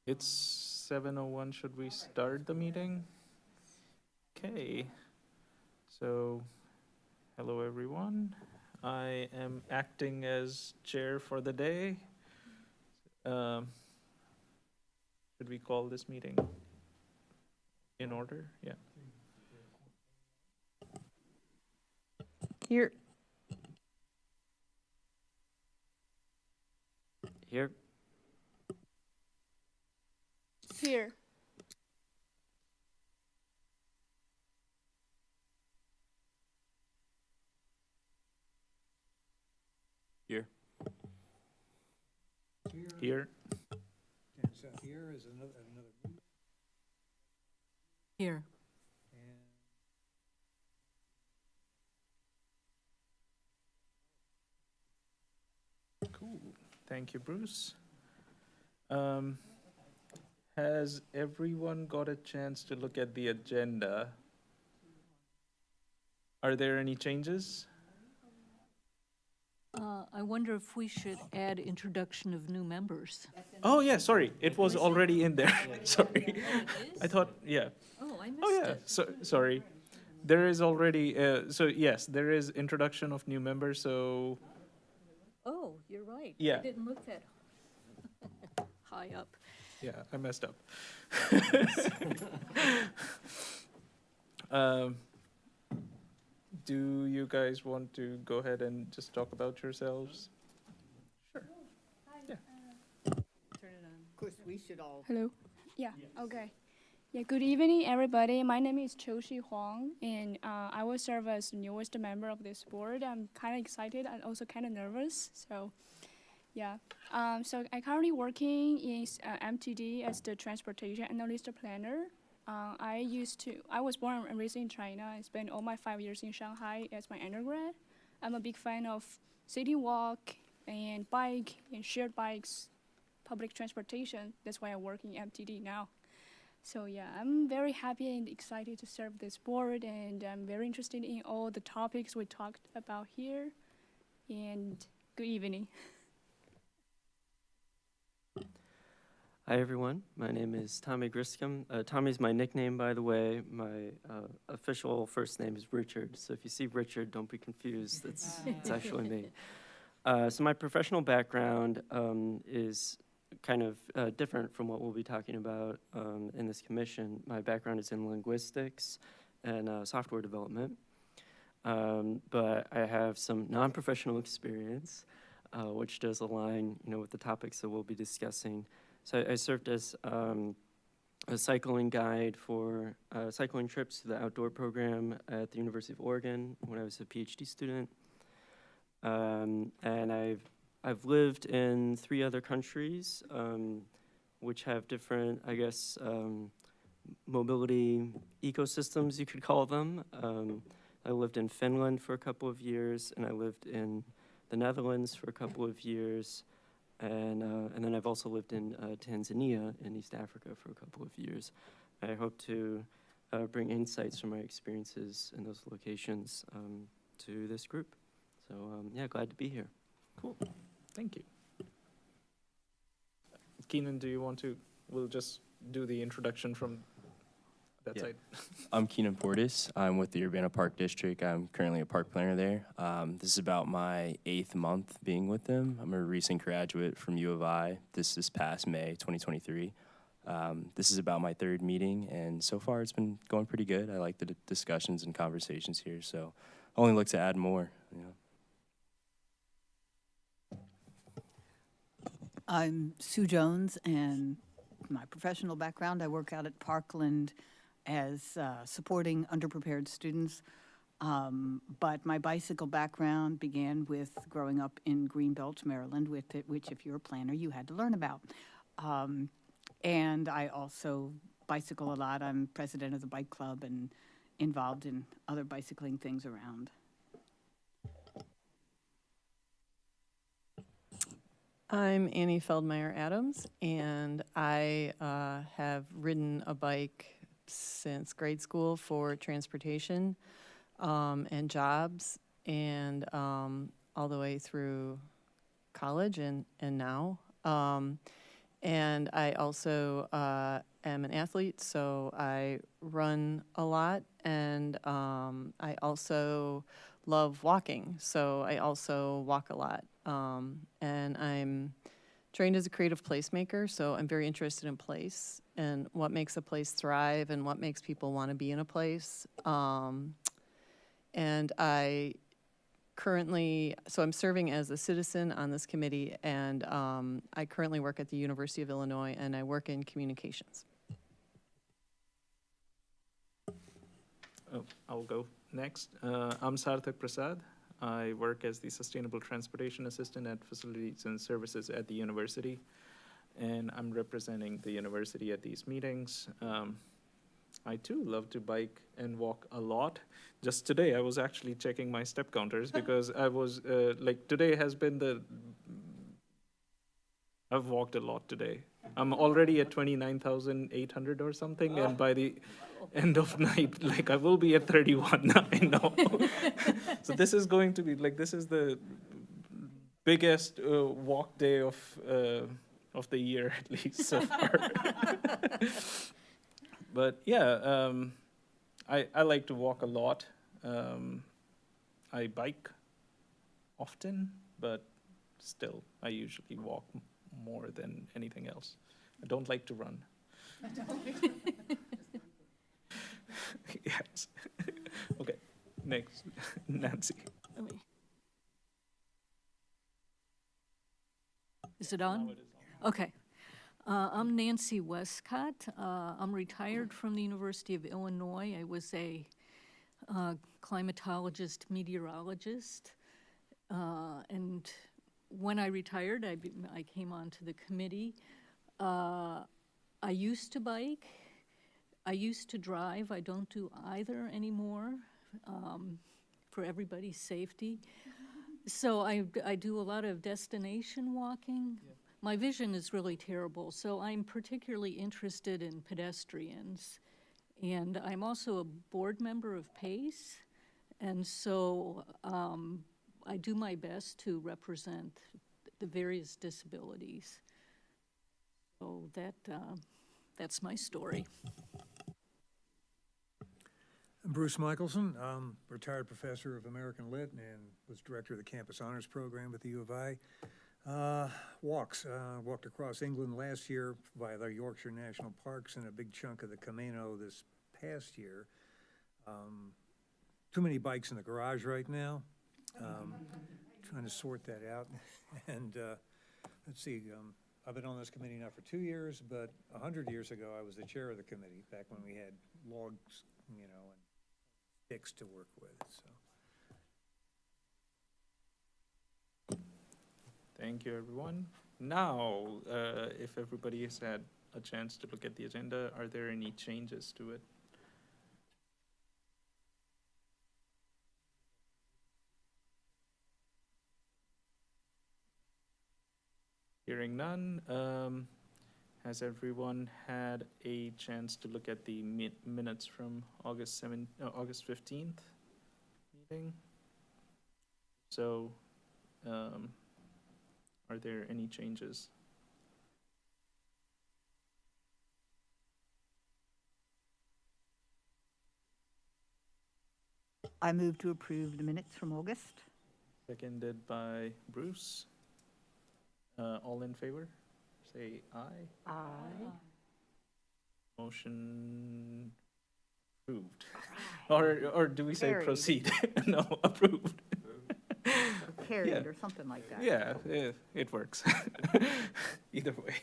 It's 7:01. Should we start the meeting? Okay. So, hello everyone. I am acting as chair for the day. Um, should we call this meeting in order? Yeah. Here. Here. Here. Here. Here. Okay, so here is another Here. and Cool. Thank you, Bruce. Um, has everyone got a chance to look at the agenda? Are there any changes? I wonder if we should add introduction of new members. Oh, yeah, sorry. It was already in there. Sorry. I thought, yeah. Oh, I missed Oh, yeah, it. so, sorry. There is already, so yes, there is introduction of new members, so, Oh, you're right. Yeah. I didn't look that high up. yeah, I messed up. Um, do you guys want to go ahead and just talk about yourselves? Sure. Turn it on. Of course, we should all. Hello. Yeah. Okay. Yeah. Good evening, everybody. My name is Chouxi Huang, and I will serve as the newest member of this board. I'm kind of excited and also kind of nervous. So, yeah. So I currently working in MTD as the transportation analyst planner. I was born and raised in China. I spent all my 5 years in Shanghai as my undergrad. I'm a big fan of city walk and bike and shared bikes, public transportation. That's why I work in MTD now. So yeah, I'm very happy and excited to serve this board, and I'm very interested in all the topics we talked about here. And good evening. Hi, everyone. My name is Tommy Griscom. Tommy's my nickname, by the way. My official first name is Richard. So if you see Richard, don't be confused. It's actually me. So my professional background is kind of different from what we'll be talking about in this commission. My background is in linguistics and software development. But I have some non-professional experience, which does align, with the topics that we'll be discussing. So I served as a cycling guide for cycling trips to the outdoor program at the University of Oregon when I was a PhD student. And I've lived in 3 other countries, which have different, mobility ecosystems, you could call them. I lived in Finland for a couple of years, and I lived in the Netherlands for a couple of years. And then I've also lived in Tanzania in East Africa for a couple of years. I hope to bring insights from my experiences in those locations to this group. So yeah, glad to be here. Cool. Thank you. Keenan, do you want to, we'll just do the introduction from that Yeah. side. I'm Keenan Portis. I'm with the Urbana Park District. I'm currently a park planner there. This is about my 8th month being with them. I'm a recent graduate from U of I. This is past May 2023. This is about my 3rd meeting, and so far it's been going pretty good. I like the discussions and conversations here, so only look to add more. I'm Sue Jones, and my professional background, I work out at Parkland as supporting underprepared students. But my bicycle background began with growing up in Greenbelt, Maryland, which if you're a planner, you had to learn about. And I also bicycle a lot. I'm president of the bike club and involved in other bicycling things around. I'm Annie Feldmeyer Adams, and I have ridden a bike since grade school for transportation and jobs, and all the way through college and now. And I also am an athlete, so I run a lot, and I also love walking, so I also walk a lot. And I'm trained as a creative placemaker, so I'm very interested in place and what makes a place thrive and what makes people want to be in a place. And I currently, so I'm serving as a citizen on this committee, and I currently work at the University of Illinois, and I work in communications. Oh, I'll go next. I'm Sarthak Prasad. I work as the Sustainable Transportation Assistant at Facilities and Services at the university, and I'm representing the university at these meetings. I too love to bike and walk a lot. Just today, I was actually checking my step counters because I was, today has been I've walked a lot today. I'm already at 29,800 or something, and by the end of night, I will be at 31, I know. So this is going to be, this is the biggest walk day of the year, at least so far. But yeah, I like to walk a lot. I bike often, but still, I usually walk more than anything else. I don't like to run. Yes. Okay, next, Nancy. Let me- Is it on? Okay. I'm Nancy Westcott. I'm retired from the University of Illinois. I was a climatologist, meteorologist. And when I retired, I came onto the committee. I used to bike. I used to drive. I don't do either anymore for everybody's safety. So I do a lot of destination walking. Yeah. My vision is really terrible, so I'm particularly interested in pedestrians. And I'm also a board member of PACE, and so I do my best to represent the various disabilities. So that's my story. I'm Bruce Michelson. I'm retired professor of American Lit and was director of the Campus Honors Program at the U of I. Walked across England last year via the Yorkshire National Parks and a big chunk of the Camino this past year. Too many bikes in the garage right now. Trying to sort that out. And let's see, I've been on this committee now for 2 years, but 100 years ago I was the chair of the committee, back when we had logs, and sticks to work with, so. Thank you, everyone. Now, if everybody has had a chance to look at the agenda, are there any changes to it? Hearing none, has everyone had a chance to look at the minutes from August 15th meeting? So, are there any changes? I move to approve the minutes from August. Seconded by Bruce. All in favor? Say aye. Aye. Motion approved. Or do we say Carried. proceed? No, approved. Carried Yeah. or something like that. Yeah, it works. Either way.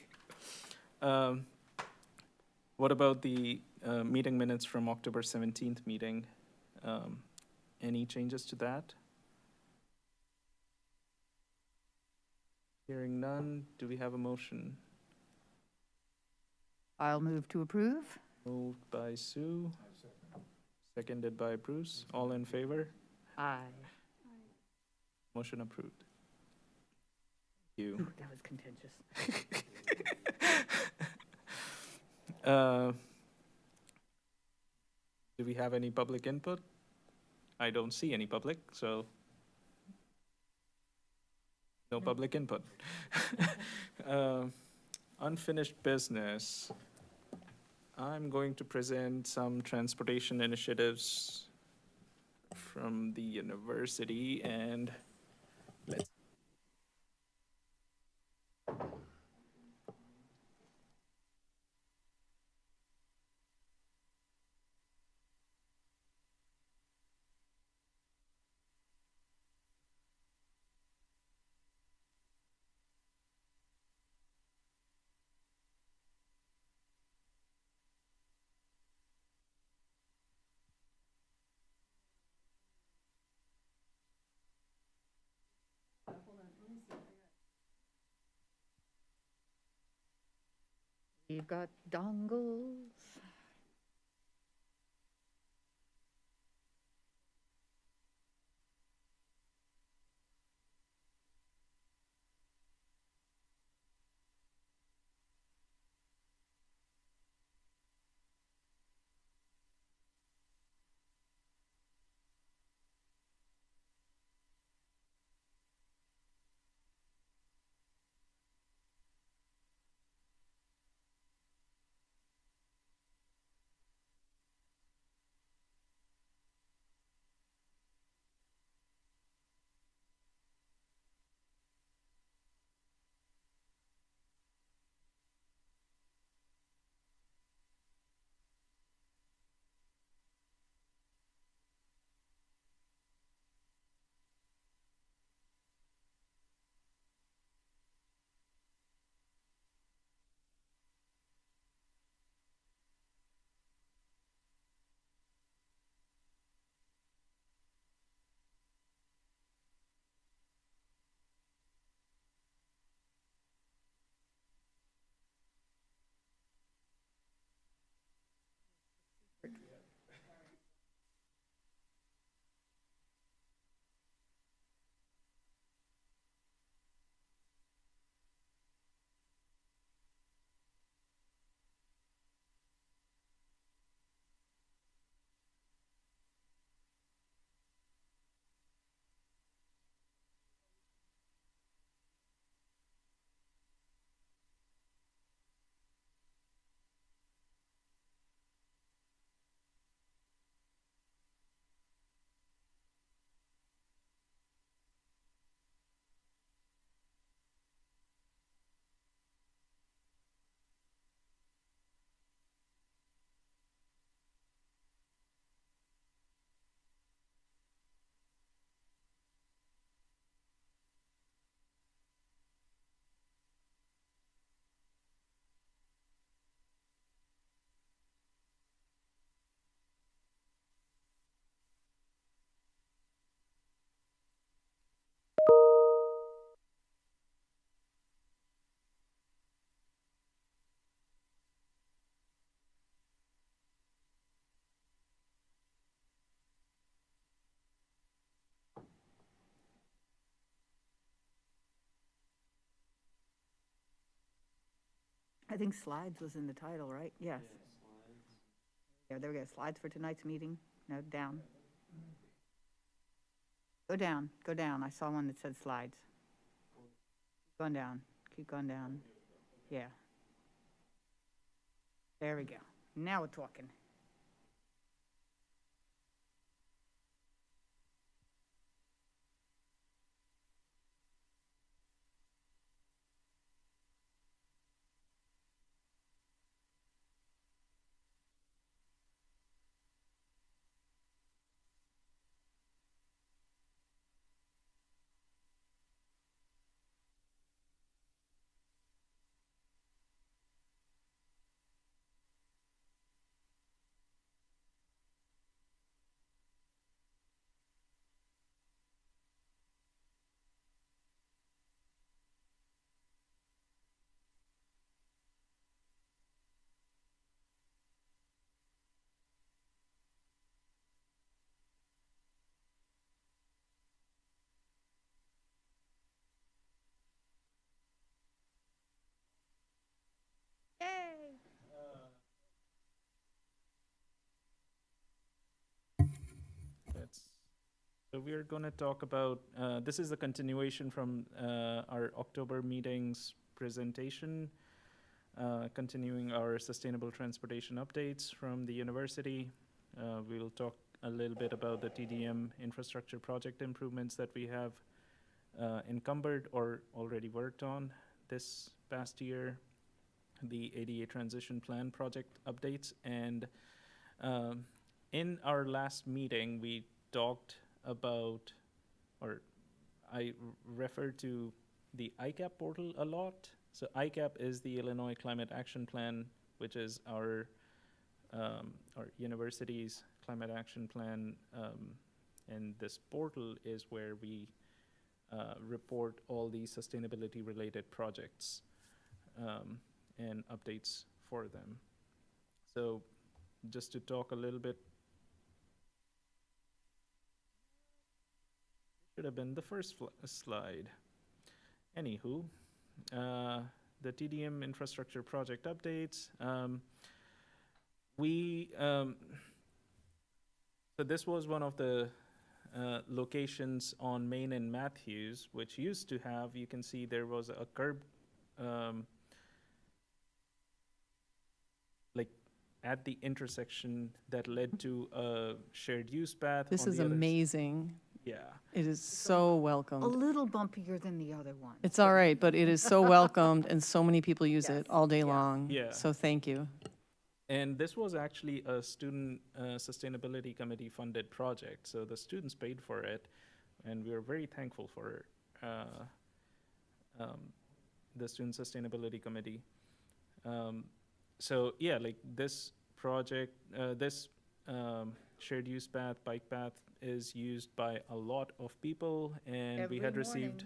What about the meeting minutes from October 17th meeting? Any changes to that? Hearing none, do we have a motion? I'll move to approve. Moved by Sue. Seconded by Bruce. All in favor? Aye. Motion approved. Thank you. Ooh, that was contentious. Do we have any public input? I don't see any public, so no public input. unfinished business, I'm going to present some transportation initiatives from the university, and let's We've got dongles. I think slides was in the title, right? Yes. Yeah, there we go. Slides for tonight's meeting. No, down. Go down, go down. I saw one that said slides. Going down, keep going down. Yeah. There we go. Now we're talking. let's so we are going to talk about, this is a continuation from our October meeting's presentation. continuing our sustainable transportation updates from the university. We will talk a little bit about the TDM infrastructure project improvements that we have encumbered or already worked on this past year, the ADA transition plan project updates, and in our last meeting, we talked about, or I referred to the ICAP portal a lot. So ICAP is the Illinois Climate Action Plan, which is our university's climate action plan, and this portal is where we report all the sustainability-related projects and updates for them. So just to talk a little bit, should have been the first slide. Anywho, the TDM infrastructure project updates. So this was one of the locations on Main and Matthews, which used to have, you can see there was a curb, like at the intersection that led to a shared use path. This on is the other amazing. Yeah. It is so A welcomed. little bumpier than the other one. It's all right, but it is so welcomed, and so many people use Yes, it all day yeah. long. Yeah. So thank you. And this was actually a student sustainability committee funded project. So the students paid for it, and we are very thankful for the student sustainability committee. So yeah, like this project, this shared use path, bike path is used by a lot of people, and we had received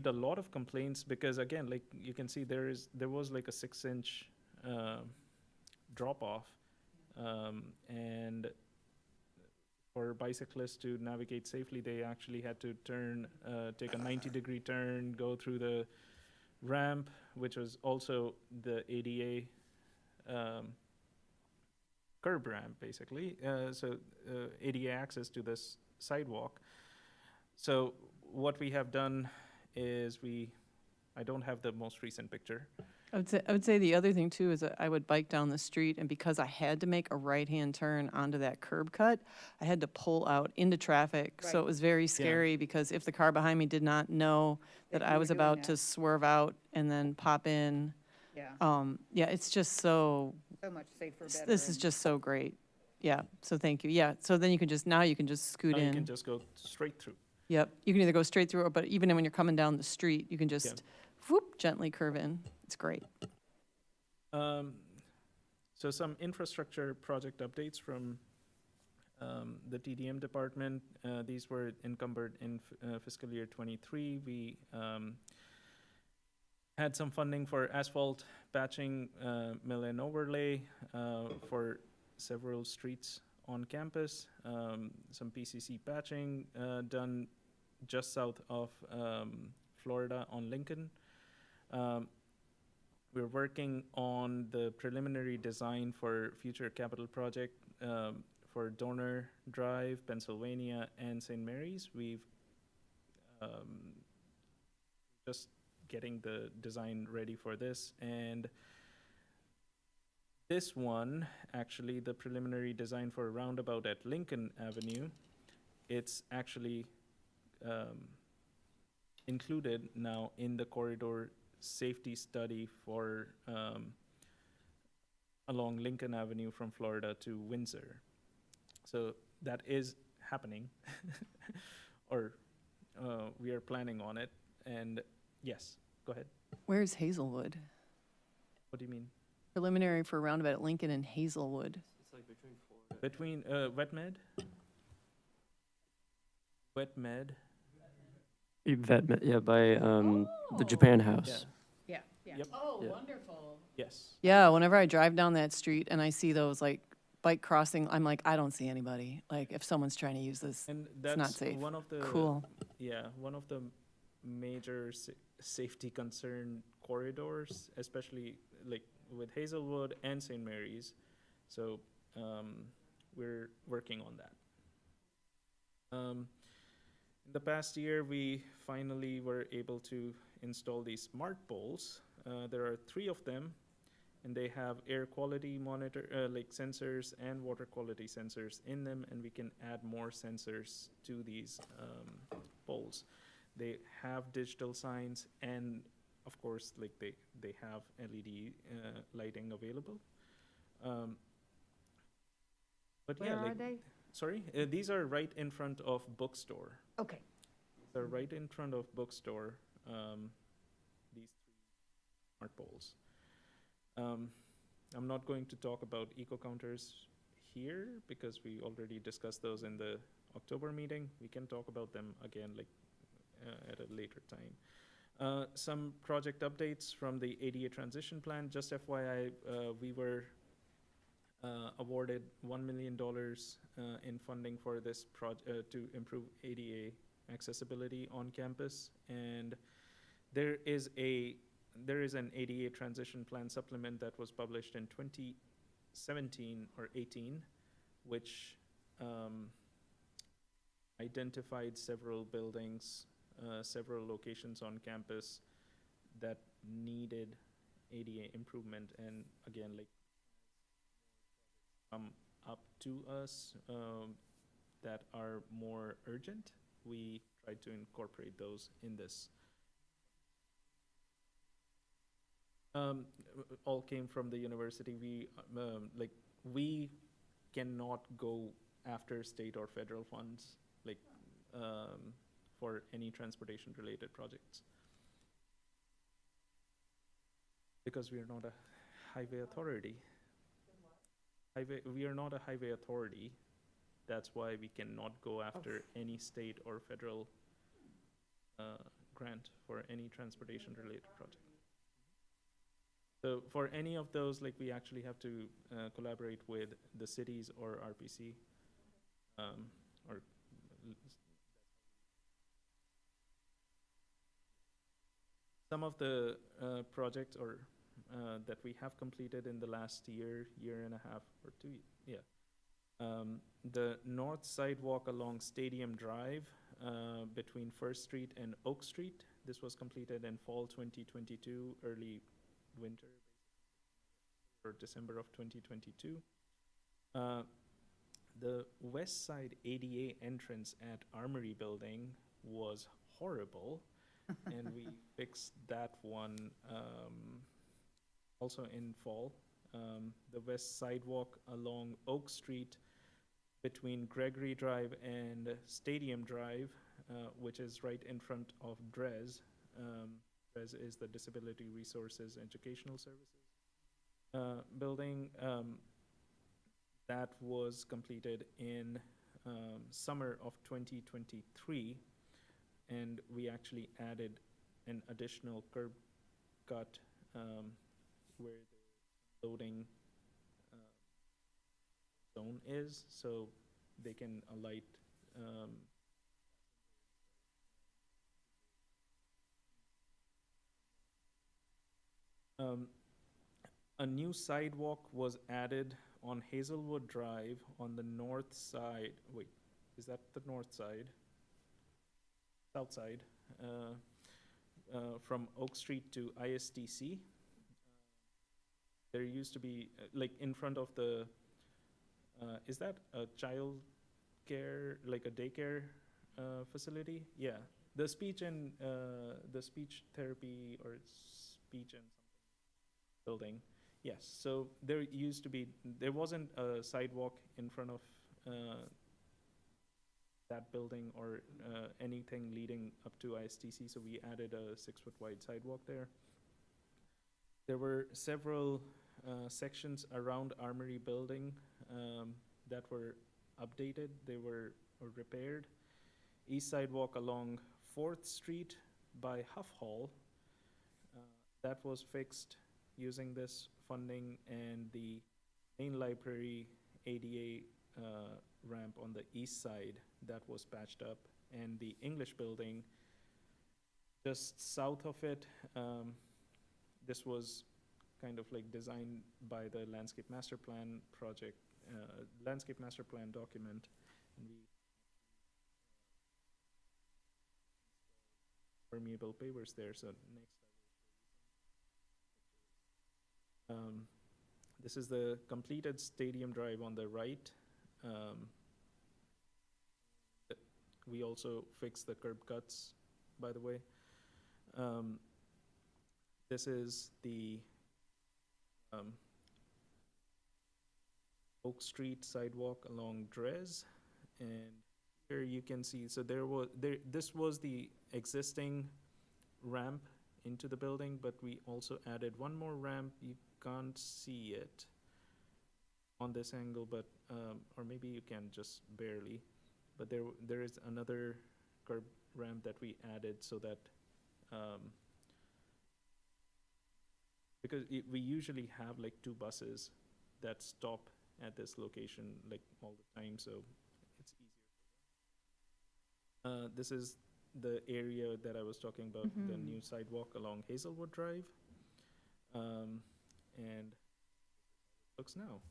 a lot of complaints because, again, like you can see, there was like a 6-inch drop off, and for bicyclists to navigate safely, they actually had to take a 90-degree turn, go through the ramp, which was also the ADA curb ramp, basically. So ADA access to this sidewalk. So what we have done is I don't have the most recent picture. I would say the other thing too is that I would bike down the street, and because I had to make a right-hand turn onto that curb cut, I had to pull out into traffic. So it was very scary because if the car behind me did not know that I was about to swerve out and then pop in, Yeah, it's just so, so much safer, better. this is just so great. Yeah, so thank you. Yeah, so then you can just scoot Now you in. can just go straight through. Yep, you can either go straight through, but even when you're coming down the street, you can just whoop, gently curve in. It's great. So some infrastructure project updates from the TDM department. These were encumbered in fiscal year 23. We had some funding for asphalt patching, mill and overlay for several streets on campus. Some PCC patching done just south of Florida on Lincoln. We're working on the preliminary design for future capital project for Donor Drive, Pennsylvania, and St. Mary's. We've just getting the design ready for this. And this one, actually, the preliminary design for a roundabout at Lincoln Avenue, it's actually included now in the corridor safety study for along Lincoln Avenue from Florida to Windsor. So that is happening, or we are planning on it. And yes, go ahead. Where's Hazelwood? What do you mean? Preliminary for roundabout at Lincoln and Hazelwood. It's like between Florida. Between Wet Med? Wet Med? Yeah, by the Japan Yeah. House. Yeah, yeah. Yep. Oh, Yeah. wonderful. Yes. Yeah, whenever I drive down that street and I see those like bike crossing, I'm like, I don't see anybody. Like if someone's trying to use this, And not that's safe. one of the cool. Yeah, one of the major safety concern corridors, especially like with Hazelwood and St. Mary's. So we're working on that. In the past year, we finally were able to install these smart poles There are 3 of them, and they have air quality monitor, like sensors and water quality sensors in them, and we can add more sensors to these poles. They have digital signs, and of course, like they have LED lighting available. But yeah, Where are like, they? sorry, these are right in front of bookstore. Okay. They're right in front of bookstore, these 3 smart poles. I'm not going to talk about eco counters here because we already discussed those in the October meeting. We can talk about them again, like, at a later time. Some project updates from the ADA transition plan. Just FYI, we were awarded $1 million in funding for this project to improve ADA accessibility on campus, and there is an ADA transition plan supplement that was published in 2017 or 18, which identified several buildings, several locations on campus that needed ADA improvement, and again, like, up to us that are more urgent. We try to incorporate those in this. All came from the university. We cannot go after state or federal funds, like, for any transportation related projects, because we are not a highway authority. We are not a highway authority. That's why we cannot go after any state or federal grant for any transportation related project. So for any of those, like, we actually have to collaborate with the cities or RPC, or some of the projects or that we have completed in the last year and a half or 2, the north sidewalk along Stadium Drive between First Street and Oak Street. This was completed in fall 2022, early winter, or December of 2022. The west side ADA entrance at Armory Building was horrible, and we fixed that one also in fall. The west sidewalk along Oak Street between Gregory Drive and Stadium Drive, which is right in front of DRES. DRES is the Disability Resources Educational Services building. That was completed in summer of 2023, and we actually added an additional curb cut where the loading zone is, so they can alight a new sidewalk was added on Hazelwood Drive on the north side. Wait, is that the north side? South side, from Oak Street to ISTC. There used to be, like, in front of the, is that a child care, like a daycare facility? Yeah, the speech and the speech therapy or speech and something building. Yes, so there wasn't a sidewalk in front of that building or anything leading up to ISTC, so we added a 6-foot wide sidewalk there. There were several sections around Armory Building that were updated. They were repaired. East sidewalk along 4th Street by Huff Hall, that was fixed using this funding, and the main library ADA ramp on the east side, that was patched up, and the English building just south of it, this was kind of like designed by the landscape master plan project, landscape master plan document, and we permeable pavers there. So next This is the completed stadium drive on the right. We also fixed the curb cuts, by the way. This is the Oak Street sidewalk along Drez, and here you can see, so this was the existing ramp into the building, but we also added one more ramp. You can't see it on this angle, but, or maybe you can just barely, but there is another curb ramp that we added so that, because we usually have like 2 buses that stop at this location like all the time, so it's easier. This is the area that I was talking about, the new sidewalk along Hazelwood Drive. And looks now.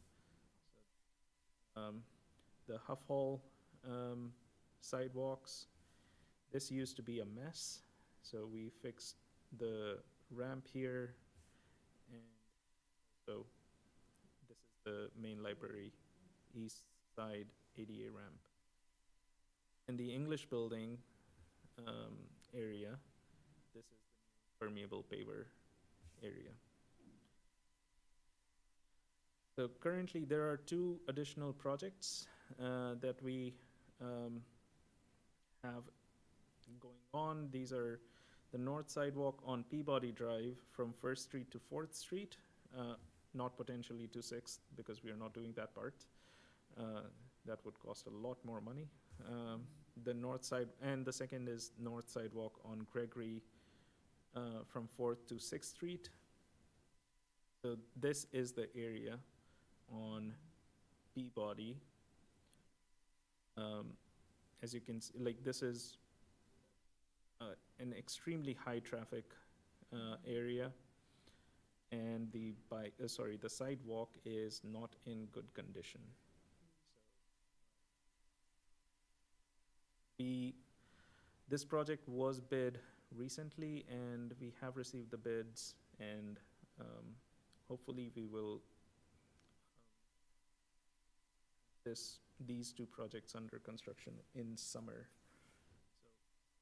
So, the Huff Hall sidewalks, this used to be a mess, so we fixed the ramp here, and so this is the main library east side ADA ramp. In the English building area, this is the permeable paver area. So currently there are 2 additional projects that we have going on. These are the north sidewalk on Peabody Drive from 1st Street to 4th Street, not potentially to 6th because we are not doing that part. That would cost a lot more money. The north side, and the second is north sidewalk on Gregory from 4th to 6th Street. So this is the area on Peabody. As you can see, like this is an extremely high traffic area, and the sidewalk is not in good condition. This project was bid recently, and we have received the bids, and hopefully we will these 2 projects under construction in summer. So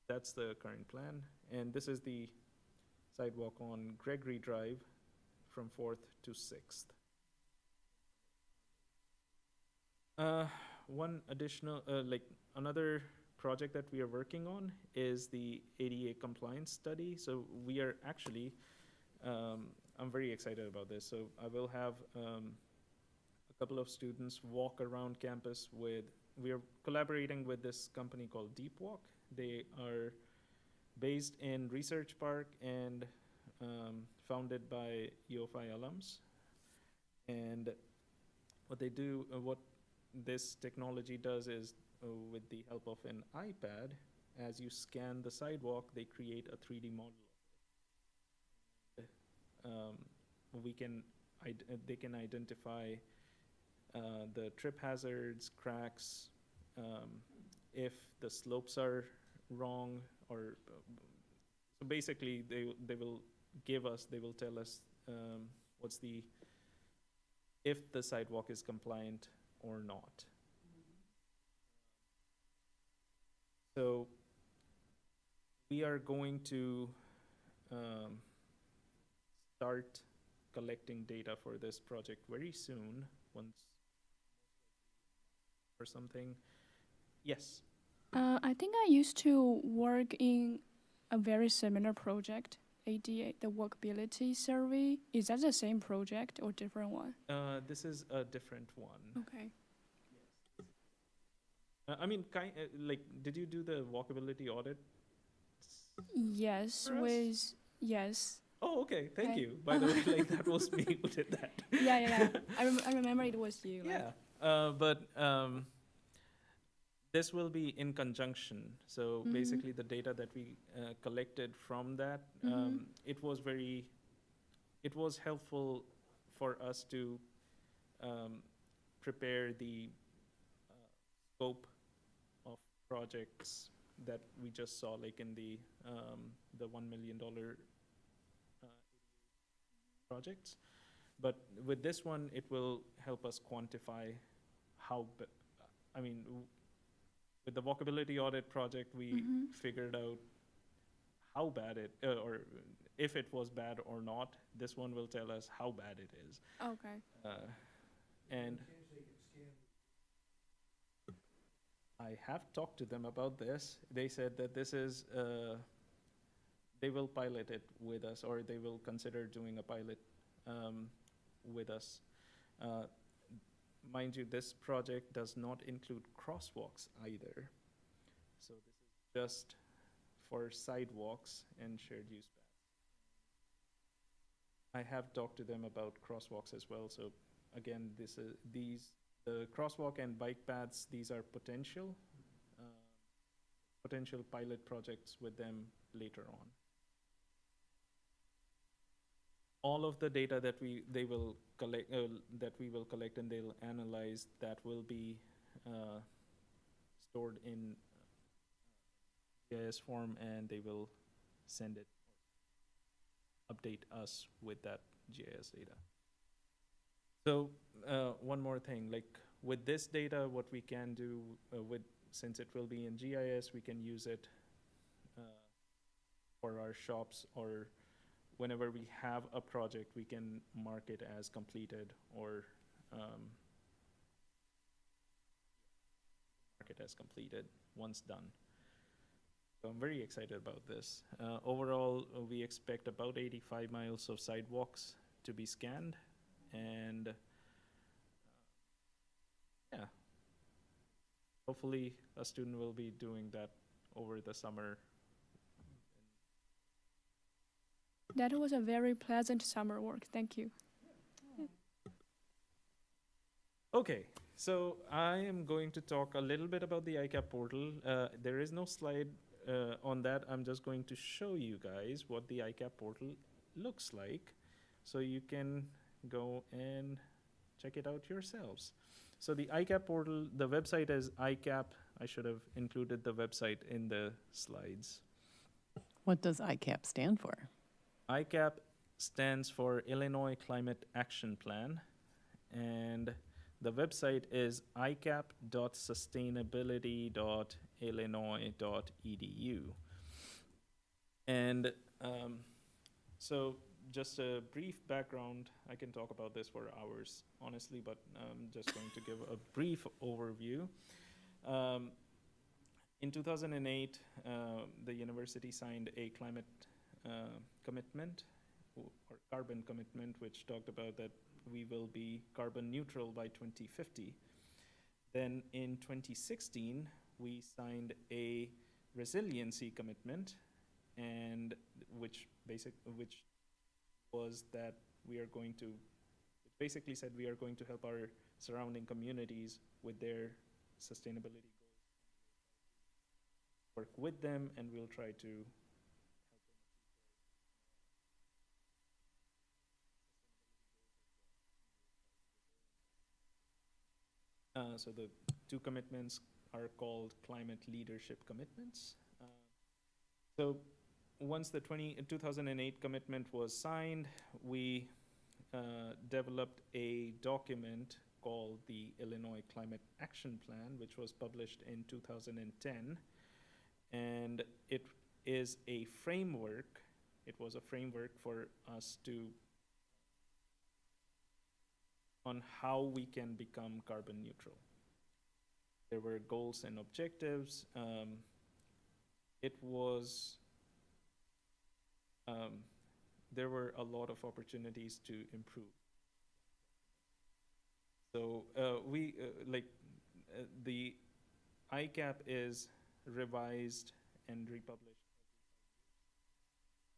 that's the current plan, and this is the sidewalk on Gregory Drive from 4th to 6th. One additional, another project that we are working on is the ADA compliance study. So we are actually, I'm very excited about this. So I will have a couple of students walk around campus we are collaborating with this company called Deep Walk. They are based in Research Park and founded by U of I alums. And what they do, what this technology does is, with the help of an iPad, as you scan the sidewalk, they create a 3D model. They can identify the trip hazards, cracks, if the slopes are wrong, or so basically they will tell us if the sidewalk is compliant or not. So we are going to start collecting data for this project very soon, once or something. Yes. I think I used to work in a very similar project, ADA, the walkability survey. Is that the same project or different one? This is a different one. Okay. I mean, did you do the walkability audit? Yes, For us? yes. Oh, okay. Thank Okay. you. By the way, that was me who did that. Yeah. I remember it was you. Yeah. But this will be in conjunction. So basically, the data that we collected from that, it was helpful for us to prepare the scope of projects that we just saw, like in the $1 million projects. But with this one, it will help us quantify how, I mean, with the walkability audit project, we figured out how bad it, or if it was bad or not. This one will tell us how bad it is. Okay. And I have talked to them about this. They said that this is, they will pilot it with us, or they will consider doing a pilot with us. Mind you, this project does not include crosswalks either. So this is just for sidewalks and shared use paths. I have talked to them about crosswalks as well. So again, the crosswalk and bike paths, these are potential pilot projects with them later on. All of the data that we will collect and they'll analyze, that will be stored in GIS form, and they will send it, update us with that GIS data. So one more thing, like with this data, what we can do since it will be in GIS, we can use it for our shops, or whenever we have a project, we can mark it as completed, or mark it as completed once done. So I'm very excited about this. Overall, we expect about 85 miles of sidewalks to be scanned, and yeah, hopefully a student will be doing that over the summer. That was a very pleasant summer work. Thank you. Okay, so I am going to talk a little bit about the ICAP portal. There is no slide on that. I'm just going to show you guys what the ICAP portal looks like, so you can go and check it out yourselves. So the ICAP portal, the website is ICAP. I should have included the website in the slides. What does ICAP stand for? ICAP stands for Illinois Climate Action Plan, and the website is icap.sustainability.illinois.edu. And so just a brief background, I can talk about this for hours, honestly, but I'm just going to give a brief overview. In 2008, the university signed a climate commitment, or carbon commitment, which talked about that we will be carbon neutral by 2050. Then in 2016, we signed a resiliency commitment, and which was that we are going to, it basically said we are going to help our surrounding communities with their sustainability goals. Work with them, and we'll try to so the two commitments are called climate leadership commitments. So once the 2008 commitment was signed, we developed a document called the Illinois Climate Action Plan, which was published in 2010. And it is a framework. It was a framework for us on how we can become carbon neutral. There were goals and objectives. There were a lot of opportunities to improve. So the ICAP is revised and republished.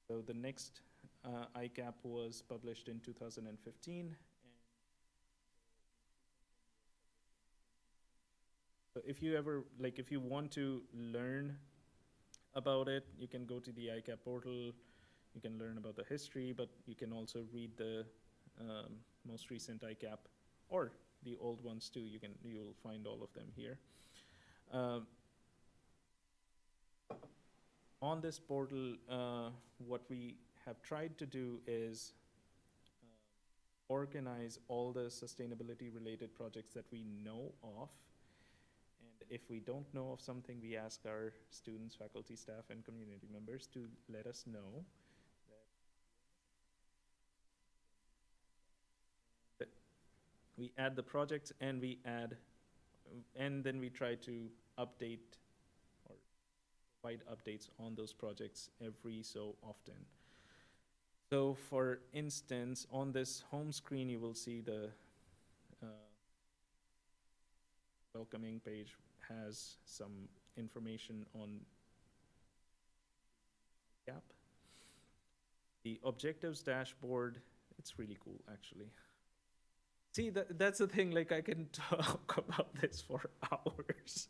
So the next ICAP was published in 2015. So if you want to learn about it, you can go to the ICAP portal. You can learn about the history, but you can also read the most recent ICAP, or the old ones too. You'll find all of them here. On this portal, what we have tried to do is organize all the sustainability-related projects that we know of. And if we don't know of something, we ask our students, faculty, staff, and community members to let us know. That we add the projects, and then we try to update or provide updates on those projects every so often. So for instance, on this home screen, you will see the welcoming page has some information on GAP. The objectives dashboard, it's really cool, actually. See, that's the thing, like I can talk about this for hours.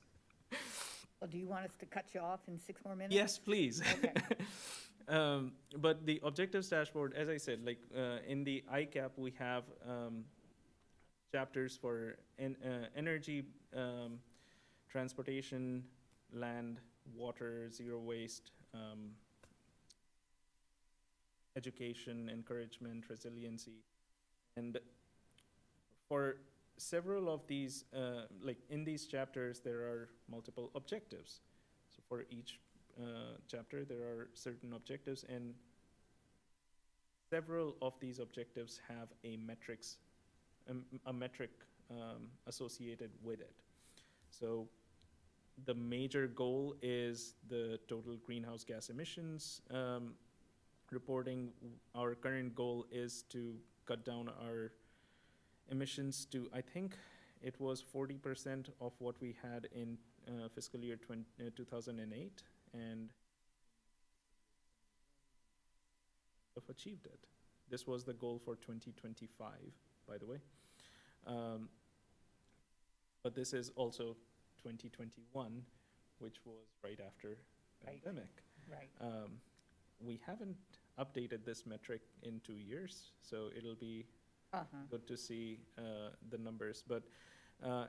Well, do you want us to cut you off in 6 more minutes? Yes, please. Okay. But the objectives dashboard, as I said, like in the ICAP, we have chapters for energy, transportation, land, water, zero waste, education, encouragement, resiliency. And for several of these, like in these chapters, there are multiple objectives. So for each chapter, there are certain objectives, and several of these objectives have a metric associated with it. So the major goal is the total greenhouse gas emissions reporting. Our current goal is to cut down our emissions to, I think it was 40% of what we had in fiscal year 2008, and have achieved it. This was the goal for 2025, by the way. But this is also 2021, which was right after pandemic. Right. We haven't updated this metric in 2 years, so it'll be good to see the numbers. But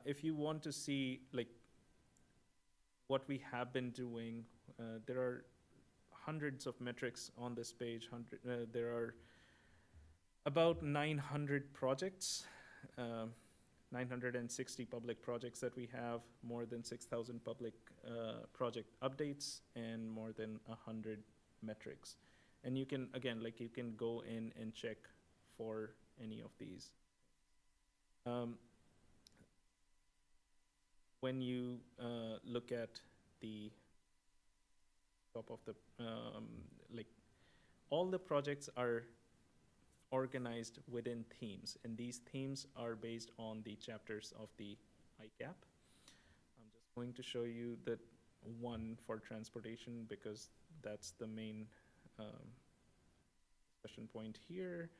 if you want to see like what we have been doing, there are hundreds of metrics on this page. There are about 900 projects, 960 public projects that we have, more than 6,000 public project updates, and more than 100 metrics. And you can, again, like you can go in and check for any of these. When you look at the top of the, like all the projects are organized within themes, and these themes are based on the chapters of the ICAP. I'm just going to show you the one for transportation because that's the main discussion point here.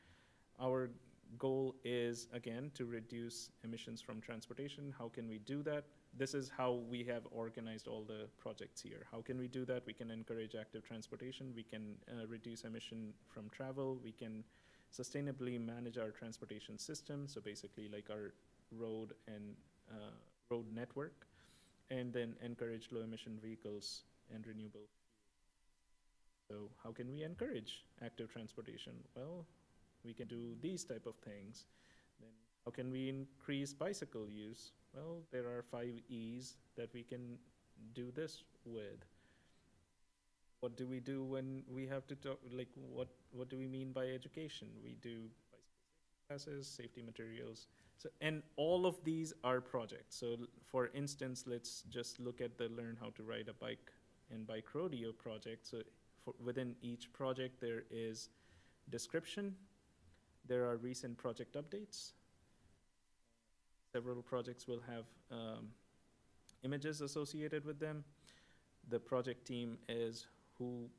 Our goal is, again, to reduce emissions from transportation. How can we do that? This is how we have organized all the projects here. How can we do that? We can encourage active transportation. We can reduce emission from travel. We can sustainably manage our transportation system, so basically like our road and road network, and then encourage low emission vehicles and renewable. So how can we encourage active transportation? Well, we can do these type of things. Then how can we increase bicycle use? Well, there are 5 E's that we can do this with. What do we do when we have to talk, like what do we mean by education? We do bicycle safety classes, safety materials. So, and all of these are projects. So for instance, let's just look at the Learn How to Ride a Bike and Bike Rodeo project. So within each project, there is description. There are recent project updates. Several projects will have images associated with them. The project team is who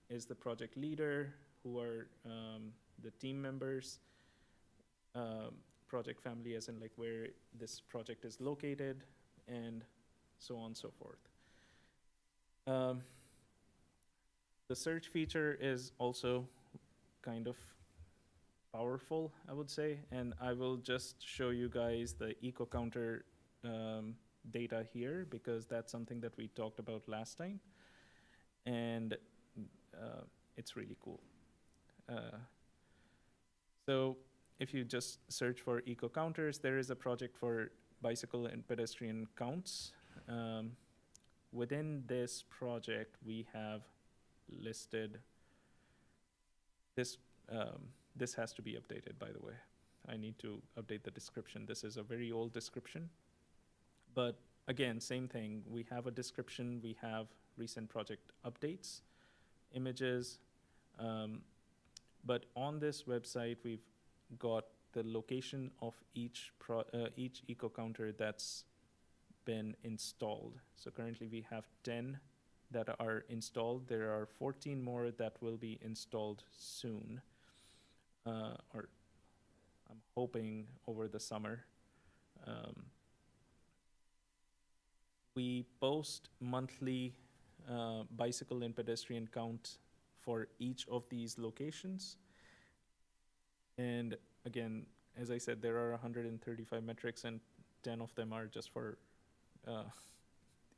is the project leader, who are the team members, project family as in like where this project is located, and so on and so forth. The search feature is also kind of powerful, I would say, and I will just show you guys the eco counter data here because that's something that we talked about last time, and it's really cool. So if you just search for eco counters, there is a project for bicycle and pedestrian counts. Within this project, we have listed this. This has to be updated, by the way. I need to update the description. This is a very old description. But again, same thing. We have a description, we have recent project updates, images. But on this website, we've got the location of each eco counter that's been installed. So currently we have 10 that are installed. There are 14 more that will be installed soon, or I'm hoping over the summer. We post monthly bicycle and pedestrian count for each of these locations. And again, as I said, there are 135 metrics and 10 of them are just for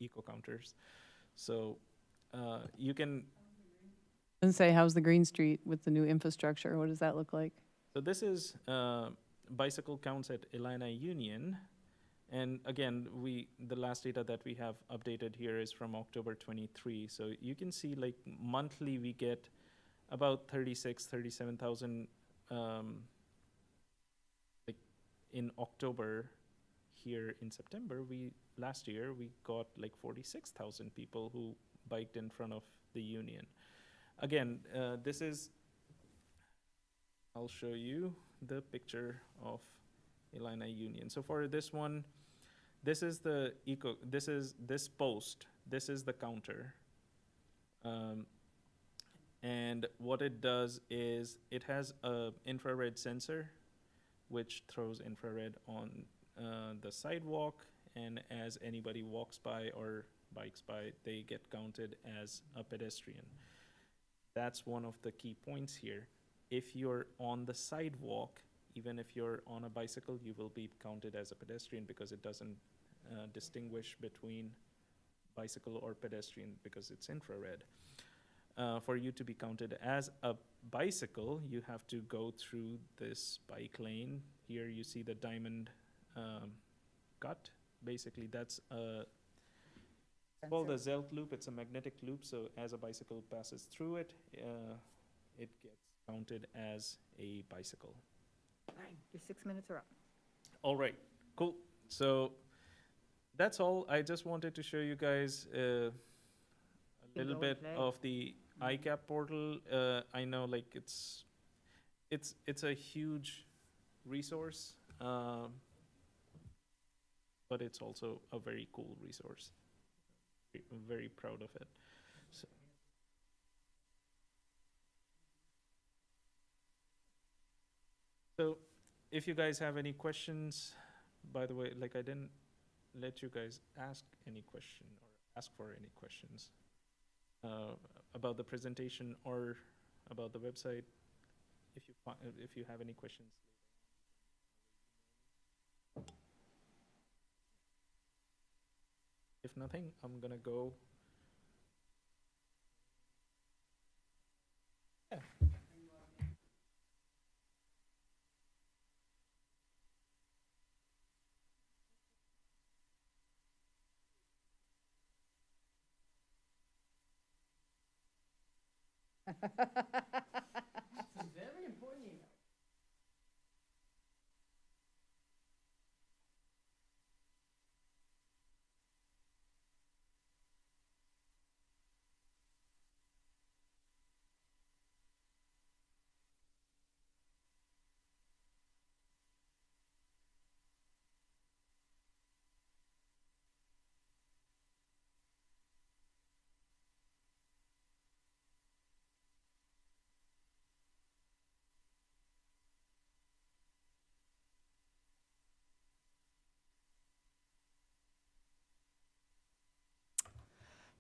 eco counters. So you can, And say, how's the Green Street with the new infrastructure? What does that look like? so this is bicycle counts at Illini Union. And again, the last data that we have updated here is from October 23. So you can see like monthly we get about 37,000 like in October. Here in September, last year we got like 46,000 people who biked in front of the Union. Again, this is, I'll show you the picture of Illini Union. So for this one, this is the this post, this is the counter. And what it does is it has a infrared sensor which throws infrared on the sidewalk, and as anybody walks by or bikes by, they get counted as a pedestrian. That's one of the key points here. If you're on the sidewalk, even if you're on a bicycle, you will be counted as a pedestrian because it doesn't distinguish between bicycle or pedestrian because it's infrared. For you to be counted as a bicycle, you have to go through this bike lane. Here you see the diamond cut. Basically, that's called a Zelt loop. It's a magnetic loop, so as a bicycle passes through it, it gets counted as a bicycle. Your 6 minutes are up. All right, cool. So that's all. I just wanted to show you guys a little bit of the ICAP portal. I know like it's a huge resource, but it's also a very cool resource. I'm very proud of it. So if you guys have any questions, by the way, like I didn't let you guys ask any question or ask for any questions about the presentation or about the website. If you have any questions. If nothing, I'm gonna go. Yeah.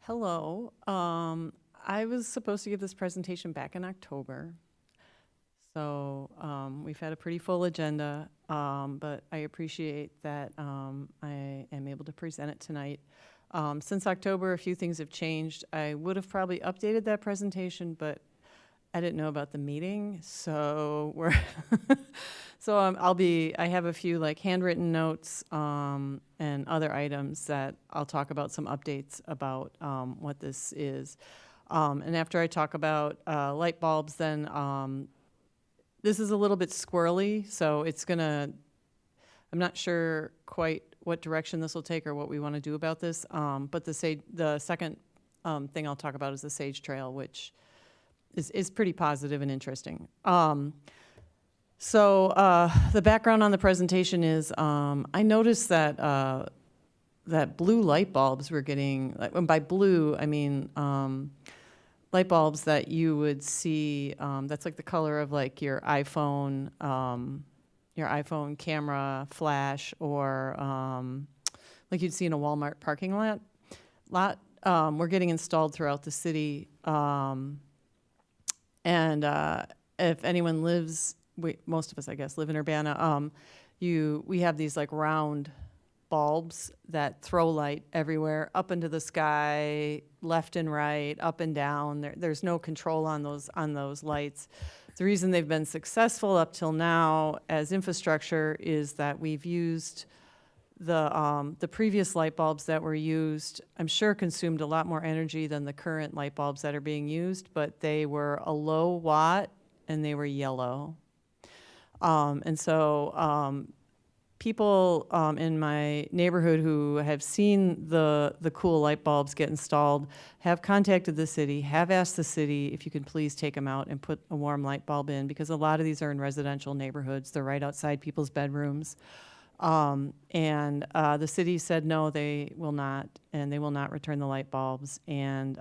Hello. I was supposed to give this presentation back in October. So we've had a pretty full agenda, but I appreciate that I am able to present it tonight. Since October, a few things have changed. I would have probably updated that presentation, but I didn't know about the meeting, so we're, so I have a few like handwritten notes and other items that I'll talk about, some updates about what this is. And after I talk about light bulbs, then this is a little bit squirrely, so I'm not sure quite what direction this will take or what we want to do about this. But the second thing I'll talk about is the Sage Trail, which is pretty positive and interesting. So the background on the presentation is I noticed that that blue light bulbs were getting, and by blue I mean light bulbs that you would see, that's like the color of like your iPhone camera flash, or like you'd see in a Walmart parking lot. We're getting installed throughout the city. And if anyone lives, most of us, I guess, live in Urbana, we have these like round bulbs that throw light everywhere, up into the sky, left and right, up and down. There's no control on those lights. The reason they've been successful up till now as infrastructure is that we've used the previous light bulbs that were used, I'm sure consumed a lot more energy than the current light bulbs that are being used, but they were a low watt and they were yellow. And so people in my neighborhood who have seen the cool light bulbs get installed have contacted the city, have asked the city if you could please take them out and put a warm light bulb in, because a lot of these are in residential neighborhoods. They're right outside people's bedrooms. And the city said no, they will not, and they will not return the light bulbs. And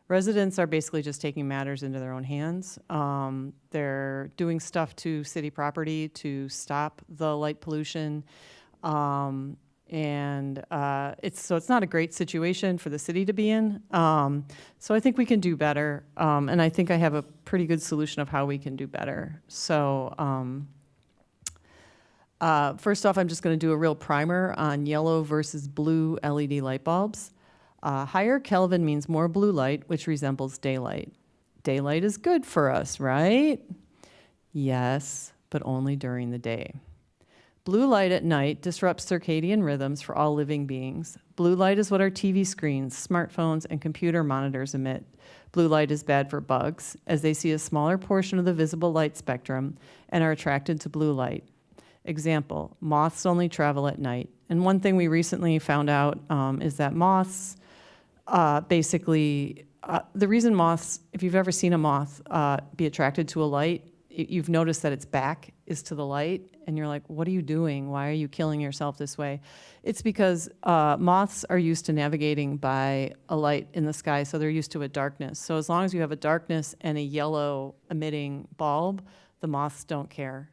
residents are basically just taking matters into their own hands. They're doing stuff to city property to stop the light pollution. And it's not a great situation for the city to be in. So I think we can do better. And I think I have a pretty good solution of how we can do better. So first off, I'm just going to do a real primer on yellow versus blue LED light bulbs. Higher Kelvin means more blue light, which resembles daylight. Daylight is good for us, right? Yes, but only during the day. Blue light at night disrupts circadian rhythms for all living beings. Blue light is what our TV screens, smartphones, and computer monitors emit. Blue light is bad for bugs, as they see a smaller portion of the visible light spectrum and are attracted to blue light. Example, moths only travel at night. And one thing we recently found out is that moths, the reason moths, if you've ever seen a moth be attracted to a light, you've noticed that its back is to the light, and you're like, what are you doing? Why are you killing yourself this way? It's because moths are used to navigating by a light in the sky, so they're used to a darkness. So as long as you have a darkness and a yellow emitting bulb, the moths don't care.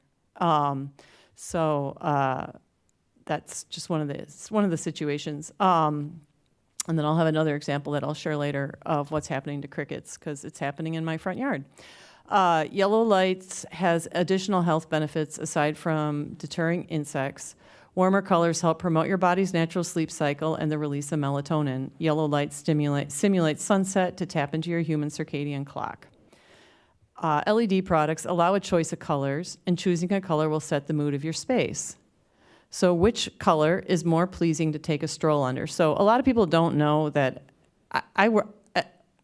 So that's just one of the situations. And then I'll have another example that I'll share later of what's happening to crickets, because it's happening in my front yard. Yellow lights has additional health benefits aside from deterring insects. Warmer colors help promote your body's natural sleep cycle and the release of melatonin. Yellow light simulates sunset to tap into your human circadian clock. LED products allow a choice of colors, and choosing a color will set the mood of your space. So which color is more pleasing to take a stroll under? So a lot of people don't know that I've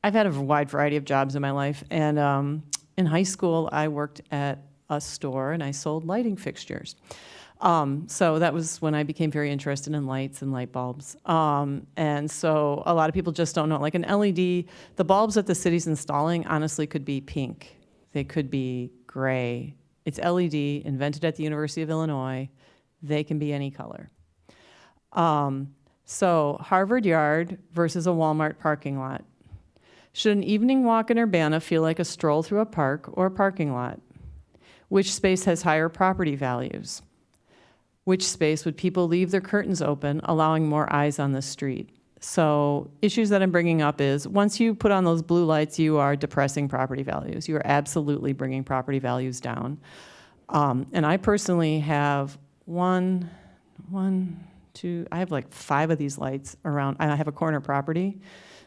had a wide variety of jobs in my life, and in high school I worked at a store and I sold lighting fixtures. So that was when I became very interested in lights and light bulbs. And so a lot of people just don't know, like an LED, the bulbs that the city's installing honestly could be pink. They could be gray. It's LED, invented at the University of Illinois. They can be any color. So Harvard Yard versus a Walmart parking lot. Should an evening walk in Urbana feel like a stroll through a park or a parking lot? Which space has higher property values? Which space would people leave their curtains open, allowing more eyes on the street? So issues that I'm bringing up is, once you put on those blue lights, you are depressing property values. You are absolutely bringing property values down. And I personally have I have like 5 of these lights around. I have a corner property,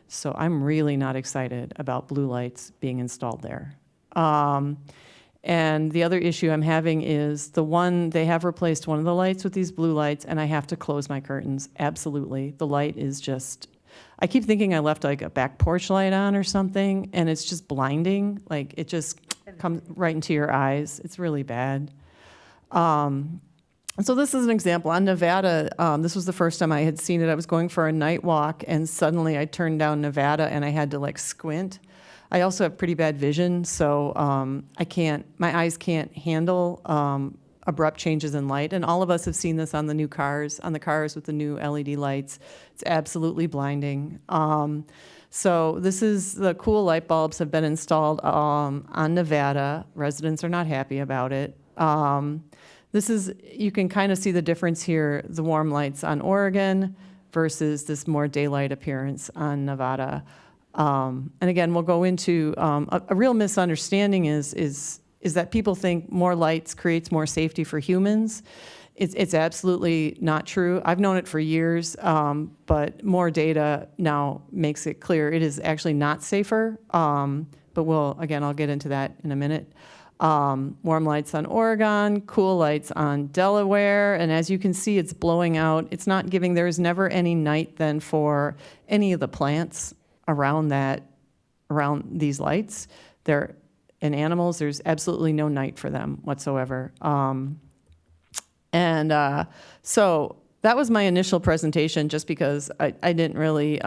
so I'm really not excited about blue lights being installed there. And the other issue I'm having is they have replaced one of the lights with these blue lights, and I have to close my curtains. Absolutely. The light is just, I keep thinking I left like a back porch light on or something, and it's just blinding. Like, it just comes right into your eyes. It's really bad. So this is an example. On Nevada, this was the first time I had seen it. I was going for a night walk, and suddenly I turned down Nevada, and I had to like squint. I also have pretty bad vision, so my eyes can't handle abrupt changes in light. And all of us have seen this on the cars with the new LED lights. It's absolutely blinding. So the cool light bulbs have been installed on Nevada. Residents are not happy about it. You can kind of see the difference here, the warm lights on Oregon versus this more daylight appearance on Nevada. And again, we'll go into a real misunderstanding is that people think more lights creates more safety for humans. It's absolutely not true. I've known it for years, but more data now makes it clear it is actually not safer. But I'll get into that in a minute. Warm lights on Oregon, cool lights on Delaware, and as you can see, it's blowing out. It's not giving, there is never any night then for any of the plants around these lights. And animals, there's absolutely no night for them whatsoever. So that was my initial presentation, just because I didn't really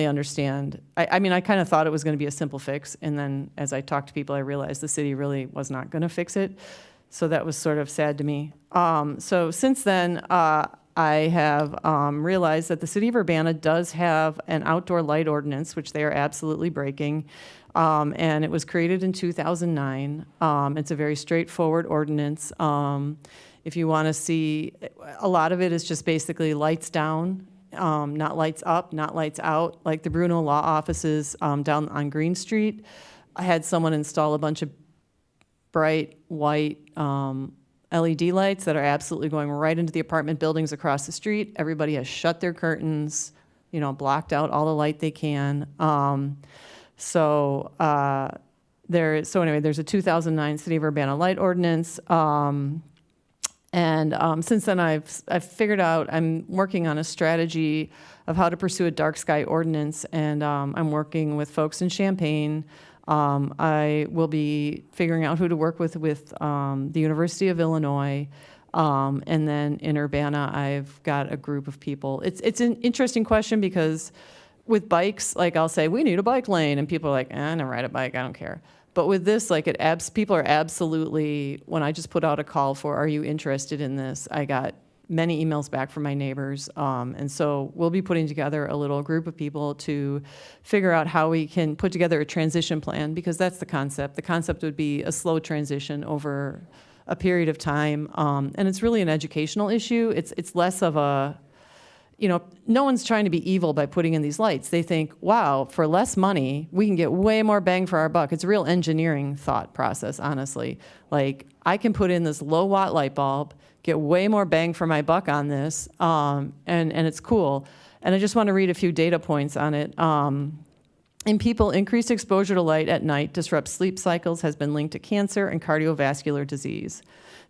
understand. I kind of thought it was going to be a simple fix, and then as I talked to people, I realized the city really was not going to fix it. So that was sort of sad to me. So since then, I have realized that the city of Urbana does have an outdoor light ordinance, which they are absolutely breaking. And it was created in 2009. It's a very straightforward ordinance. If you want to see, a lot of it is just basically lights down, not lights up, not lights out. Like the Bruno Law offices down on Green Street, I had someone install a bunch of bright white LED lights that are absolutely going right into the apartment buildings across the street. Everybody has shut their curtains, blocked out all the light they can. There's a 2009 City of Urbana light ordinance. Since then, I've figured out, I'm working on a strategy of how to pursue a dark sky ordinance, and I'm working with folks in Champaign. I will be figuring out who to work with the University of Illinois. And then in Urbana, I've got a group of people. It's an interesting question, because with bikes, like I'll say, we need a bike lane, and people are like, I never ride a bike, I don't care. But with this, people are absolutely, when I just put out a call for, are you interested in this? I got many emails back from my neighbors. And so we'll be putting together a little group of people to figure out how we can put together a transition plan, because that's the concept. The concept would be a slow transition over a period of time. And it's really an educational issue. It's less of a, no one's trying to be evil by putting in these lights. They think, wow, for less money, we can get way more bang for our buck. It's a real engineering thought process, honestly. Like, I can put in this low watt light bulb, get way more bang for my buck on this, and it's cool. And I just want to read a few data points on it. In people, increased exposure to light at night disrupts sleep cycles, has been linked to cancer and cardiovascular disease.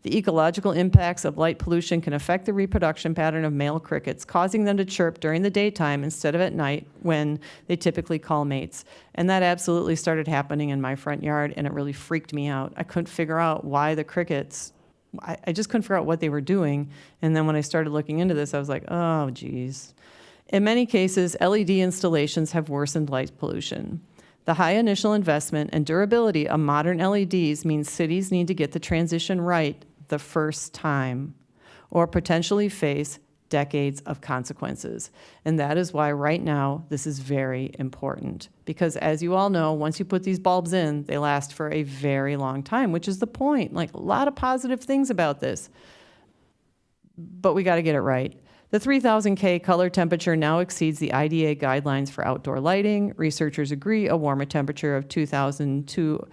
The ecological impacts of light pollution can affect the reproduction pattern of male crickets, causing them to chirp during the daytime instead of at night when they typically call mates. And that absolutely started happening in my front yard, and it really freaked me out. I couldn't figure out why the crickets, I just couldn't figure out what they were doing. And then when I started looking into this, I was like, oh, geez. In many cases, LED installations have worsened light pollution. The high initial investment and durability of modern LEDs means cities need to get the transition right the first time, or potentially face decades of consequences. And that is why right now this is very important, because as you all know, once you put these bulbs in, they last for a very long time, which is the point. Like, a lot of positive things about this, but we got to get it right. The 3000 K color temperature now exceeds the IDA guidelines for outdoor lighting. Researchers agree a warmer temperature of 2000 to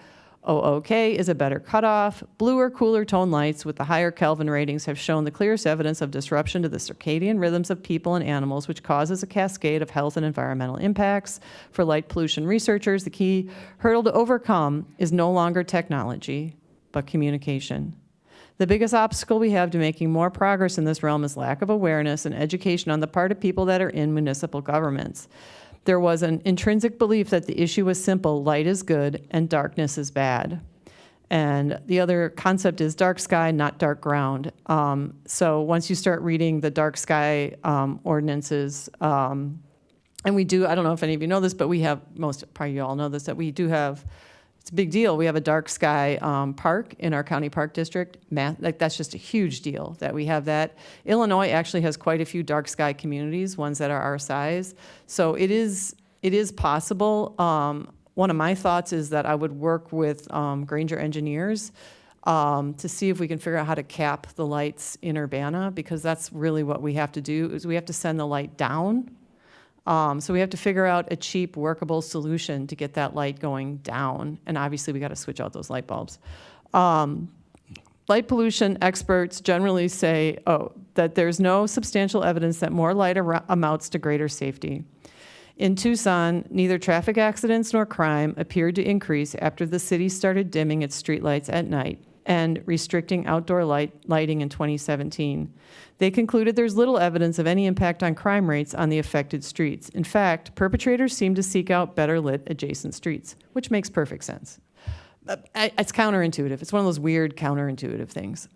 OOK is a better cutoff. Bluer, cooler tone lights with the higher Kelvin ratings have shown the clearest evidence of disruption to the circadian rhythms of people and animals, which causes a cascade of health and environmental impacts. For light pollution researchers, the key hurdle to overcome is no longer technology, but communication. The biggest obstacle we have to making more progress in this realm is lack of awareness and education on the part of people that are in municipal governments. There was an intrinsic belief that the issue was simple: light is good and darkness is bad. And the other concept is dark sky, not dark ground. So once you start reading the dark sky ordinances, and we do, I don't know if any of you know this, but we have, probably you all know this, that we do have, it's a big deal. We have a dark sky park in our county park district. Like, that's just a huge deal that we have that. Illinois actually has quite a few dark sky communities, ones that are our size. So it is possible. One of my thoughts is that I would work with Granger engineers to see if we can figure out how to cap the lights in Urbana, because that's really what we have to do, is we have to send the light down. So we have to figure out a cheap, workable solution to get that light going down. And obviously, we got to switch out those light bulbs. Light pollution experts generally say, that there's no substantial evidence that more light amounts to greater safety. In Tucson, neither traffic accidents nor crime appeared to increase after the city started dimming its streetlights at night and restricting outdoor lighting in 2017. They concluded there's little evidence of any impact on crime rates on the affected streets. In fact, perpetrators seem to seek out better lit adjacent streets, which makes perfect sense. It's counterintuitive. It's one of those weird counterintuitive things.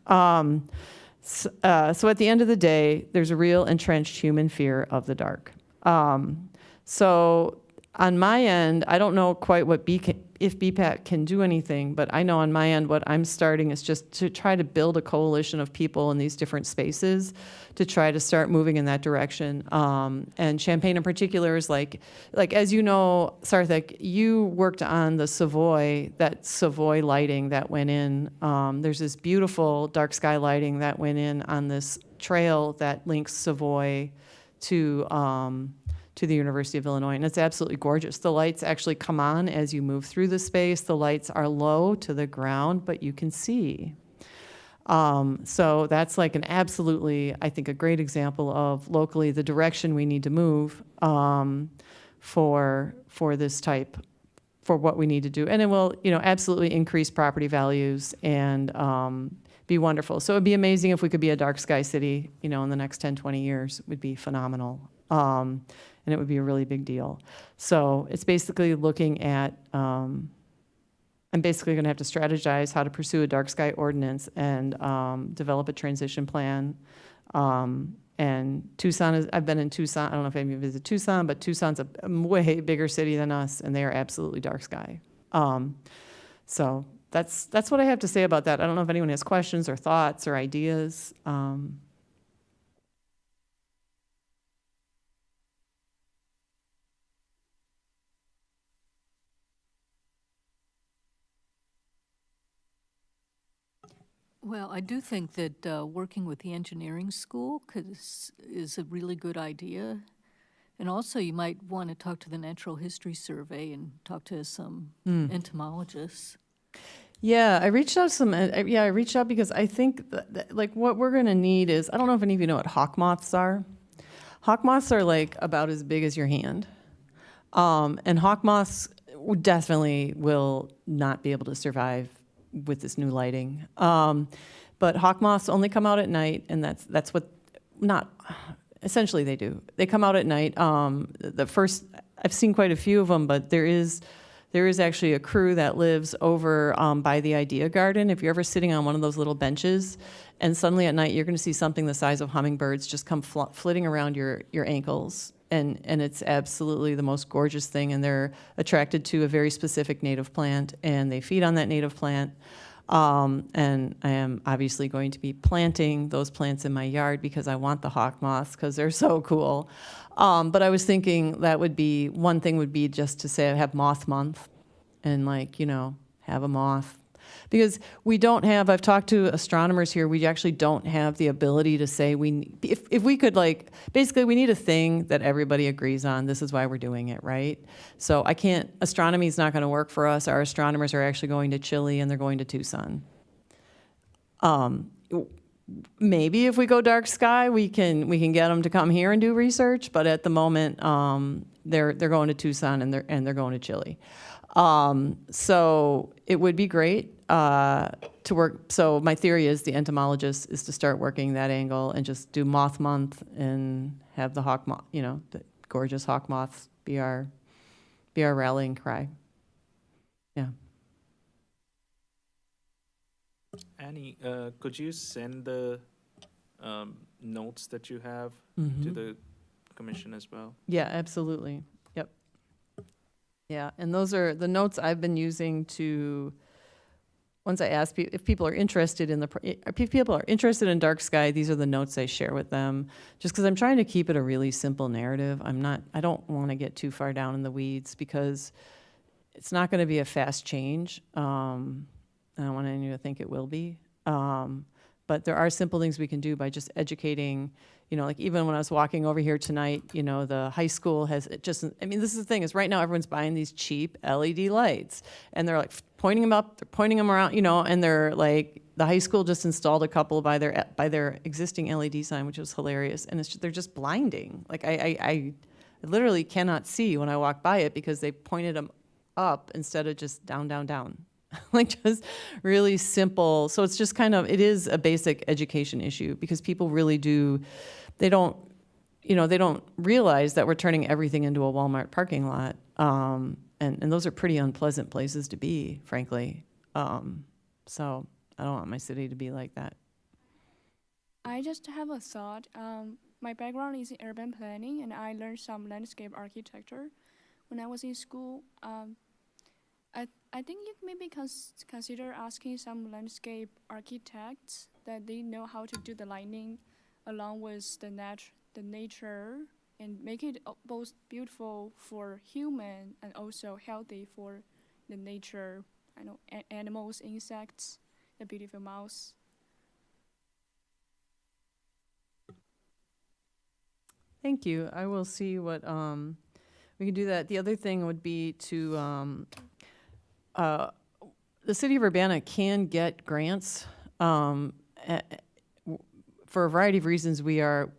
So at the end of the day, there's a real entrenched human fear of the dark. So on my end, I don't know quite what if BPAC can do anything, but I know on my end what I'm starting is just to try to build a coalition of people in these different spaces to try to start moving in that direction. And Champaign in particular is like as you know, Sarthik, you worked on the Savoy lighting that went in. There's this beautiful dark sky lighting that went in on this trail that links Savoy to the University of Illinois, and it's absolutely gorgeous. The lights actually come on as you move through the space. The lights are low to the ground, but you can see. So that's like an absolutely, I think, a great example of locally the direction we need to move for this type, for what we need to do. And it will, absolutely increase property values and be wonderful. So it'd be amazing if we could be a dark sky city, in the next 10, 20 years. It would be phenomenal. And it would be a really big deal. So it's basically looking at, I'm basically going to have to strategize how to pursue a dark sky ordinance and develop a transition plan. And Tucson I've been in Tucson. I don't know if any of you visit Tucson, but Tucson's a way bigger city than us, and they are absolutely dark sky. So that's what I have to say about that. I don't know if anyone has questions or thoughts or ideas. Well, I do think that working with the engineering school is a really good idea. And also, you might want to talk to the Natural History Survey and talk to some entomologists. Yeah, I reached out because I think that like what we're going to need is, I don't know if any of you know what hawk moths are. Hawk moths are like about as big as your hand. And hawk moths definitely will not be able to survive with this new lighting. But hawk moths only come out at night, and that's what, essentially they do. They come out at night. I've seen quite a few of them, but there is actually a crew that lives over by the Idea Garden. If you're ever sitting on one of those little benches, and suddenly at night you're going to see something the size of hummingbirds just come flitting around your ankles. And it's absolutely the most gorgeous thing, and they're attracted to a very specific native plant, and they feed on that native plant. And I am obviously going to be planting those plants in my yard because I want the hawk moths because they're so cool. But I was thinking one thing would be just to say I have moth month, and have a moth. Because we don't have, I've talked to astronomers here, we actually don't have the ability to say if we could basically we need a thing that everybody agrees on, this is why we're doing it, right? So astronomy is not going to work for us. Our astronomers are actually going to Chile and they're going to Tucson. Maybe if we go dark sky, we can get them to come here and do research, but at the moment, they're going to Tucson and they're going to Chile. So it would be great to work. So my theory is the entomologist is to start working that angle and just do moth month and have the hawk moth, the gorgeous hawk moths be our rallying cry. Yeah. Annie, could you send the notes that you have to the commission as well? Yeah, absolutely. Yep. Yeah, and those are the notes I've been using to, once I ask people, if people are interested in dark sky, these are the notes I share with them, just because I'm trying to keep it a really simple narrative. I don't want to get too far down in the weeds because it's not going to be a fast change. I don't want anyone to think it will be. But there are simple things we can do by just educating, like even when I was walking over here tonight, the high school has this is the thing is right now everyone's buying these cheap LED lights and they're like pointing them up, they're pointing them around, and they're like, the high school just installed a couple by their existing LED sign, which was hilarious. And they're just blinding. Like I literally cannot see when I walk by it because they pointed them up instead of just down, down, down. Like just really simple. So it's just it is a basic education issue because people really they don't realize that we're turning everything into a Walmart parking lot. And those are pretty unpleasant places to be, frankly. So I don't want my city to be like that. I just have a thought. My background is in urban planning, and I learned some landscape architecture when I was in school. I think you maybe consider asking some landscape architects that they know how to do the lighting along with the nature and make it both beautiful for human and also healthy for the nature. I know animals, insects, the beautiful mouse. Thank you. I will see what we can do that. The other thing would be to the city of Urbana can get grants for a variety of reasons. We are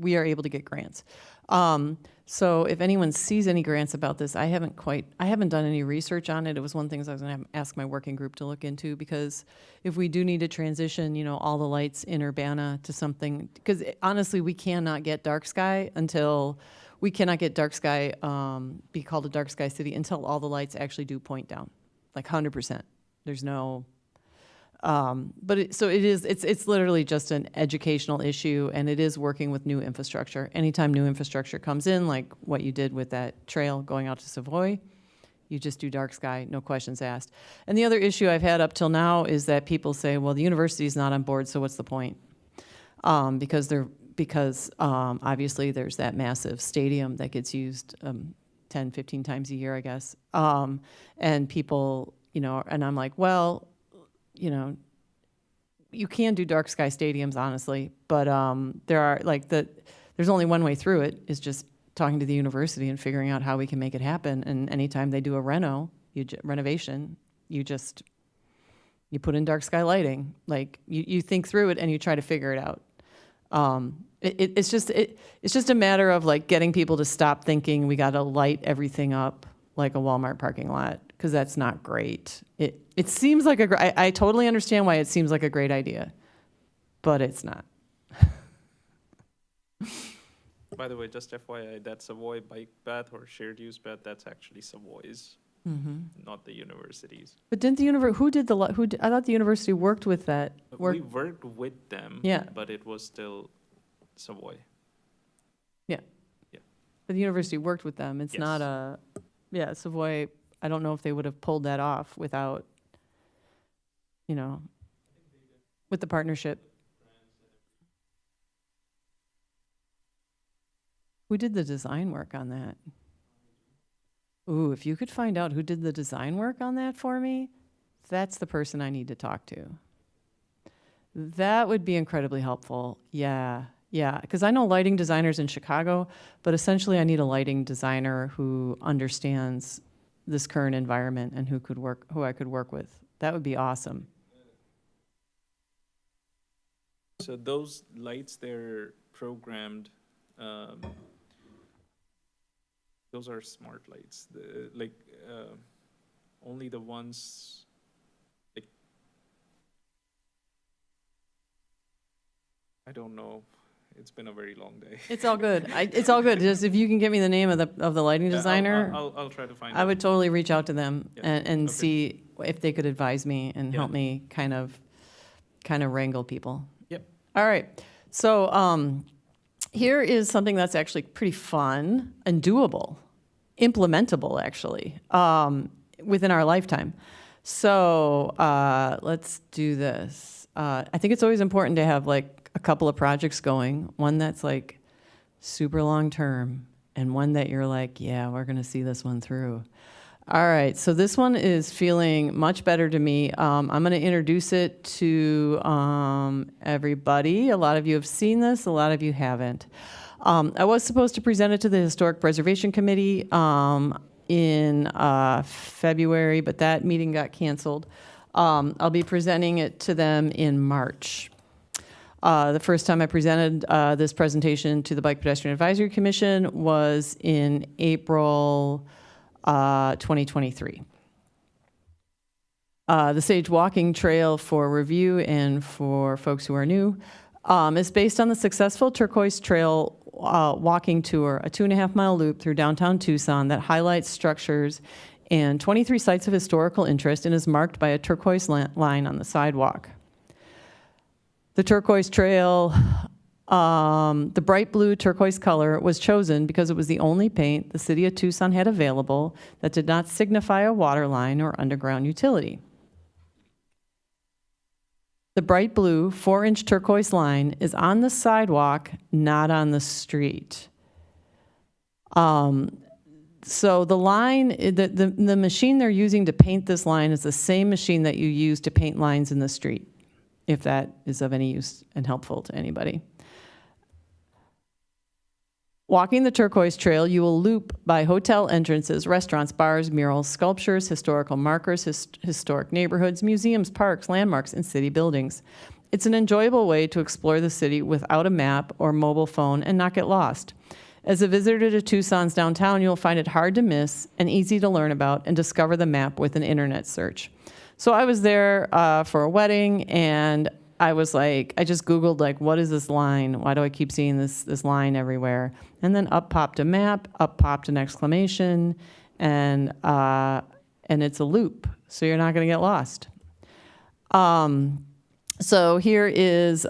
able to get grants. So if anyone sees any grants about this, I haven't done any research on it. It was one thing I was going to ask my working group to look into, because if we do need to transition, all the lights in Urbana to something, because honestly, we cannot get dark sky be called a dark sky city until all the lights actually do point down, like 100%. There's no, it's literally just an educational issue, and it is working with new infrastructure. Anytime new infrastructure comes in, like what you did with that trail going out to Savoy, you just do dark sky, no questions asked. And the other issue I've had up till now is that people say, well, the university's not on board, so what's the point? Because obviously there's that massive stadium that gets used 10, 15 times a year, I guess. And people, and I'm like, well, you can do dark sky stadiums, honestly, but there's only one way through it, is just talking to the university and figuring out how we can make it happen. And anytime they do a renovation, you put in dark sky lighting. Like you think through it and you try to figure it out. It's just a matter of like getting people to stop thinking we got to light everything up like a Walmart parking lot, because that's not great. It seems like I totally understand why it seems like a great idea, but it's not. By the way, just FYI, that Savoy bike path or shared use path, that's actually Savoy's, not the university's. But didn't the I thought the university worked with that. We worked with them, Yeah. but it was still Savoy. But the university worked with them. It's Yes. not Savoy, I don't know if they would have pulled that off without, with the partnership. Who did the design work on that? Ooh, if you could find out who did the design work on that for me, That's the person I need to talk to. That would be incredibly helpful. Yeah, because I know lighting designers in Chicago, but essentially I need a lighting designer who understands this current environment and who I could work with. That would be awesome. So those lights, they're programmed, those are smart lights, only the ones, like, I don't know, it's been a very long day. It's all good. It's all good. Just if you can get me the name of the lighting designer, I'll try to find I out. would totally reach out to them Yeah, and okay. see if they could advise me and help Yeah. me kind of wrangle people. Yep. All right. So here is something that's actually pretty fun and doable, implementable actually, within our lifetime. So let's do this. I think it's always important to have like a couple of projects going, one that's like super long term and one that you're like, yeah, we're going to see this one through. All right, so this one is feeling much better to me. I'm going to introduce it to everybody. A lot of you have seen this, a lot of you haven't. I was supposed to present it to the Historic Preservation Committee in February, but that meeting got canceled. I'll be presenting it to them in March. The first time I presented this presentation to the Bike Pedestrian Advisory Commission was in April 2023. The Sage Walking Trail for review and for folks who are new is based on the successful Turquoise Trail walking tour, a 2.5-mile loop through downtown Tucson that highlights structures and 23 sites of historical interest and is marked by a turquoise line on the sidewalk. The Turquoise Trail, the bright blue turquoise color was chosen because it was the only paint the city of Tucson had available that did not signify a water line or underground utility. The bright blue 4-inch turquoise line is on the sidewalk, not on the street. So the line, the machine they're using to paint this line is the same machine that you use to paint lines in the street, if that is of any use and helpful to anybody. Walking the Turquoise Trail, you will loop by hotel entrances, restaurants, bars, murals, sculptures, historical markers, historic neighborhoods, museums, parks, landmarks, and city buildings. It's an enjoyable way to explore the city without a map or mobile phone and not get lost. As a visitor to Tucson's downtown, you'll find it hard to miss and easy to learn about and discover the map with an internet search. So I was there for a wedding, and I was like, I just Googled, like, what is this line? Why do I keep seeing this line everywhere? And then up popped a map, up popped an exclamation, and it's a loop, so you're not going to get lost. So here is,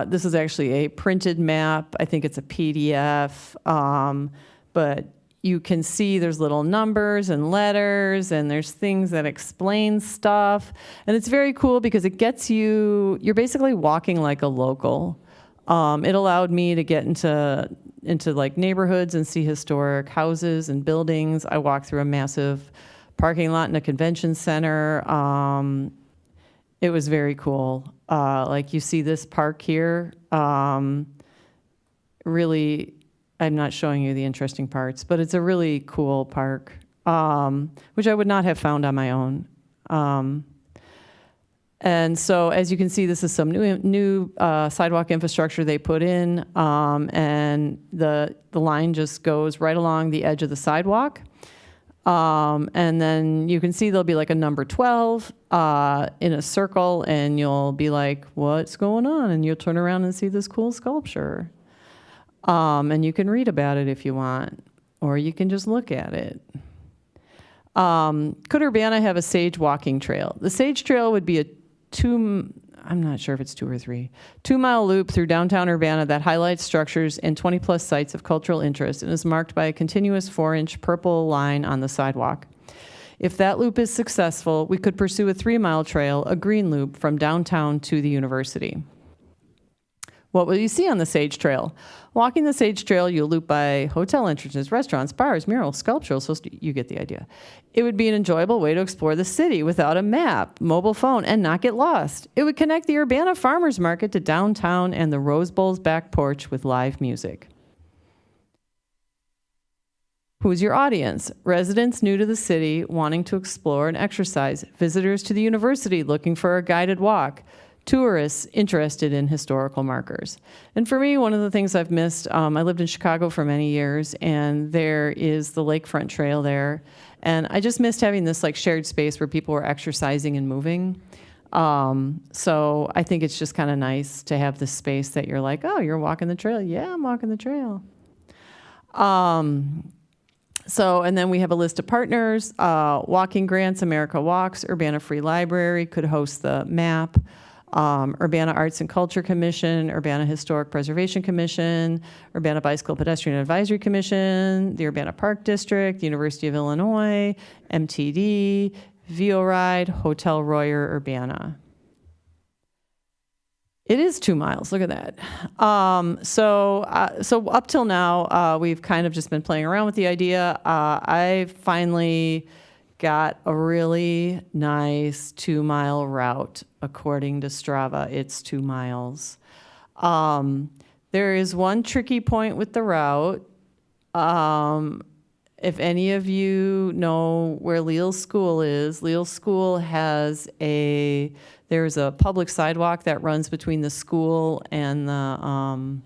this is actually a printed map. I think it's a PDF, but you can see there's little numbers and letters, and there's things that explain stuff. And it's very cool because it gets you, you're basically walking like a local. It allowed me to get into like neighborhoods and see historic houses and buildings. I walked through a massive parking lot in a convention center. It was very cool. Like you see this park here, really, I'm not showing you the interesting parts, but it's a really cool park, which I would not have found on my own. And so, as you can see, this is some new sidewalk infrastructure they put in, and the line just goes right along the edge of the sidewalk. And then you can see there'll be like a number 12 in a circle, and you'll be like, what's going on? And you'll turn around and see this cool sculpture. And you can read about it if you want, or you can just look at it. Could Urbana have a Sage walking trail? The Sage Trail would be a I'm not sure if it's 2 or 3, 2-mile loop through downtown Urbana that highlights structures and 20+ sites of cultural interest and is marked by a continuous 4-inch purple line on the sidewalk. If that loop is successful, we could pursue a 3-mile trail, a green loop, from downtown to the university. What will you see on the Sage Trail? Walking the Sage Trail, you'll loop by hotel entrances, restaurants, bars, murals, sculptures, so you get the idea. It would be an enjoyable way to explore the city without a map, mobile phone, and not get lost. It would connect the Urbana Farmers Market to downtown and the Rose Bowl's back porch with live music. Who's your audience? Residents new to the city wanting to explore and exercise, visitors to the university looking for a guided walk, tourists interested in historical markers. And for me, one of the things I've missed, I lived in Chicago for many years, and there is the lakefront trail there. And I just missed having this like shared space where people were exercising and moving. So I think it's just kind of nice to have this space that you're like, oh, you're walking the trail. Yeah, I'm walking the trail. And then we have a list of partners. Walking Grants, America Walks, Urbana Free Library could host the map. Urbana Arts and Culture Commission, Urbana Historic Preservation Commission, Urbana Bicycle Pedestrian Advisory Commission, the Urbana Park District, the University of Illinois, MTD, VO-Ride, Hotel Royer, Urbana. It is 2 miles. Look at that. So up till now, we've kind of just been playing around with the idea. I finally got a really nice 2 mile route. According to Strava, it's 2 miles. There is one tricky point with the route. If any of you know where Leal School is, Leal School has there's a public sidewalk that runs between the school and the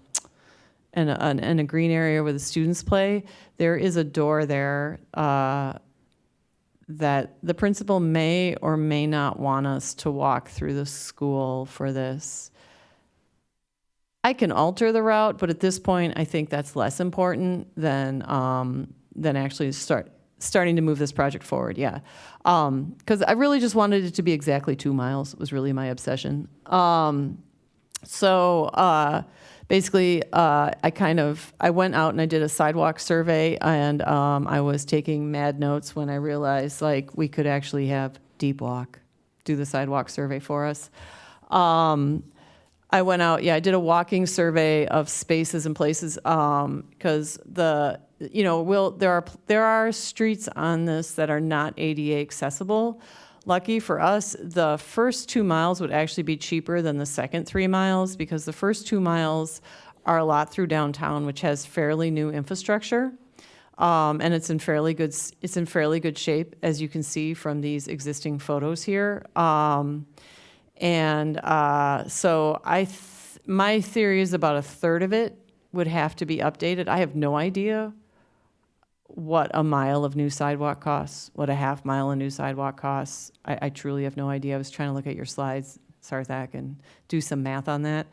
and a green area where the students play. There is a door there that the principal may or may not want us to walk through the school for this. I can alter the route, but at this point, I think that's less important than actually starting to move this project forward. Yeah, because I really just wanted it to be exactly 2 miles. Was really my obsession. Basically, I went out and I did a sidewalk survey, and I was taking mad notes when I realized like we could actually have Deep Walk do the sidewalk survey for us. I went out, I did a walking survey of spaces and places because there are streets on this that are not ADA accessible. Lucky for us, the first 2 miles would actually be cheaper than the second 3 miles because the first 2 miles are a lot through downtown, which has fairly new infrastructure, and it's in fairly good shape, as you can see from these existing photos here. My theory is about a third of it would have to be updated. I have no idea what a mile of new sidewalk costs, what a half mile of new sidewalk costs. I truly have no idea. I was trying to look at your slides, Sarthak, and do some math on that.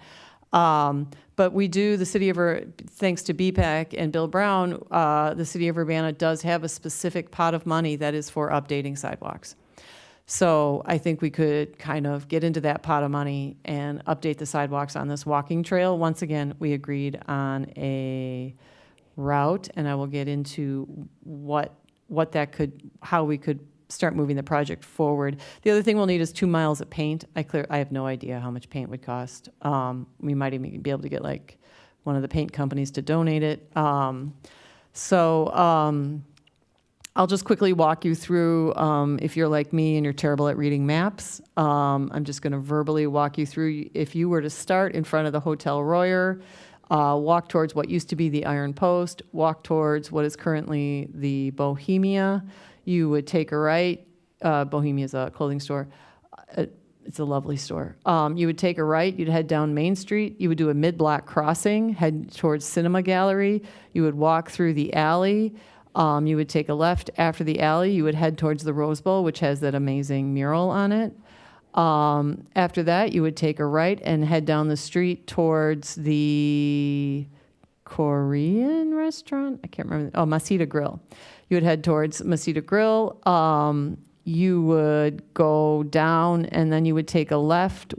But we do, thanks to BPAC and Bill Brown, the city of Urbana does have a specific pot of money that is for updating sidewalks. So I think we could kind of get into that pot of money and update the sidewalks on this walking trail. Once again, we agreed on a route, and I will get into how we could start moving the project forward. The other thing we'll need is 2 miles of paint. I have no idea how much paint would cost. We might even be able to get like one of the paint companies to donate it. I'll just quickly walk you through, if you're like me and you're terrible at reading maps, I'm just gonna verbally walk you through. If you were to start in front of the Hotel Royer, walk towards what used to be the Iron Post, walk towards what is currently the Bohemia, you would take a right. Bohemia is a clothing store. It's a lovely store. You would take a right, you'd head down Main Street, you would do a mid-block crossing, head towards Cinema Gallery, you would walk through the alley, you would take a left after the alley, you would head towards the Rose Bowl, which has that amazing mural on it. After that, you would take a right and head down the street towards the Korean restaurant. I can't remember. Oh, Masita Grill. You would head towards Masita Grill. You would go down, and then you would take a left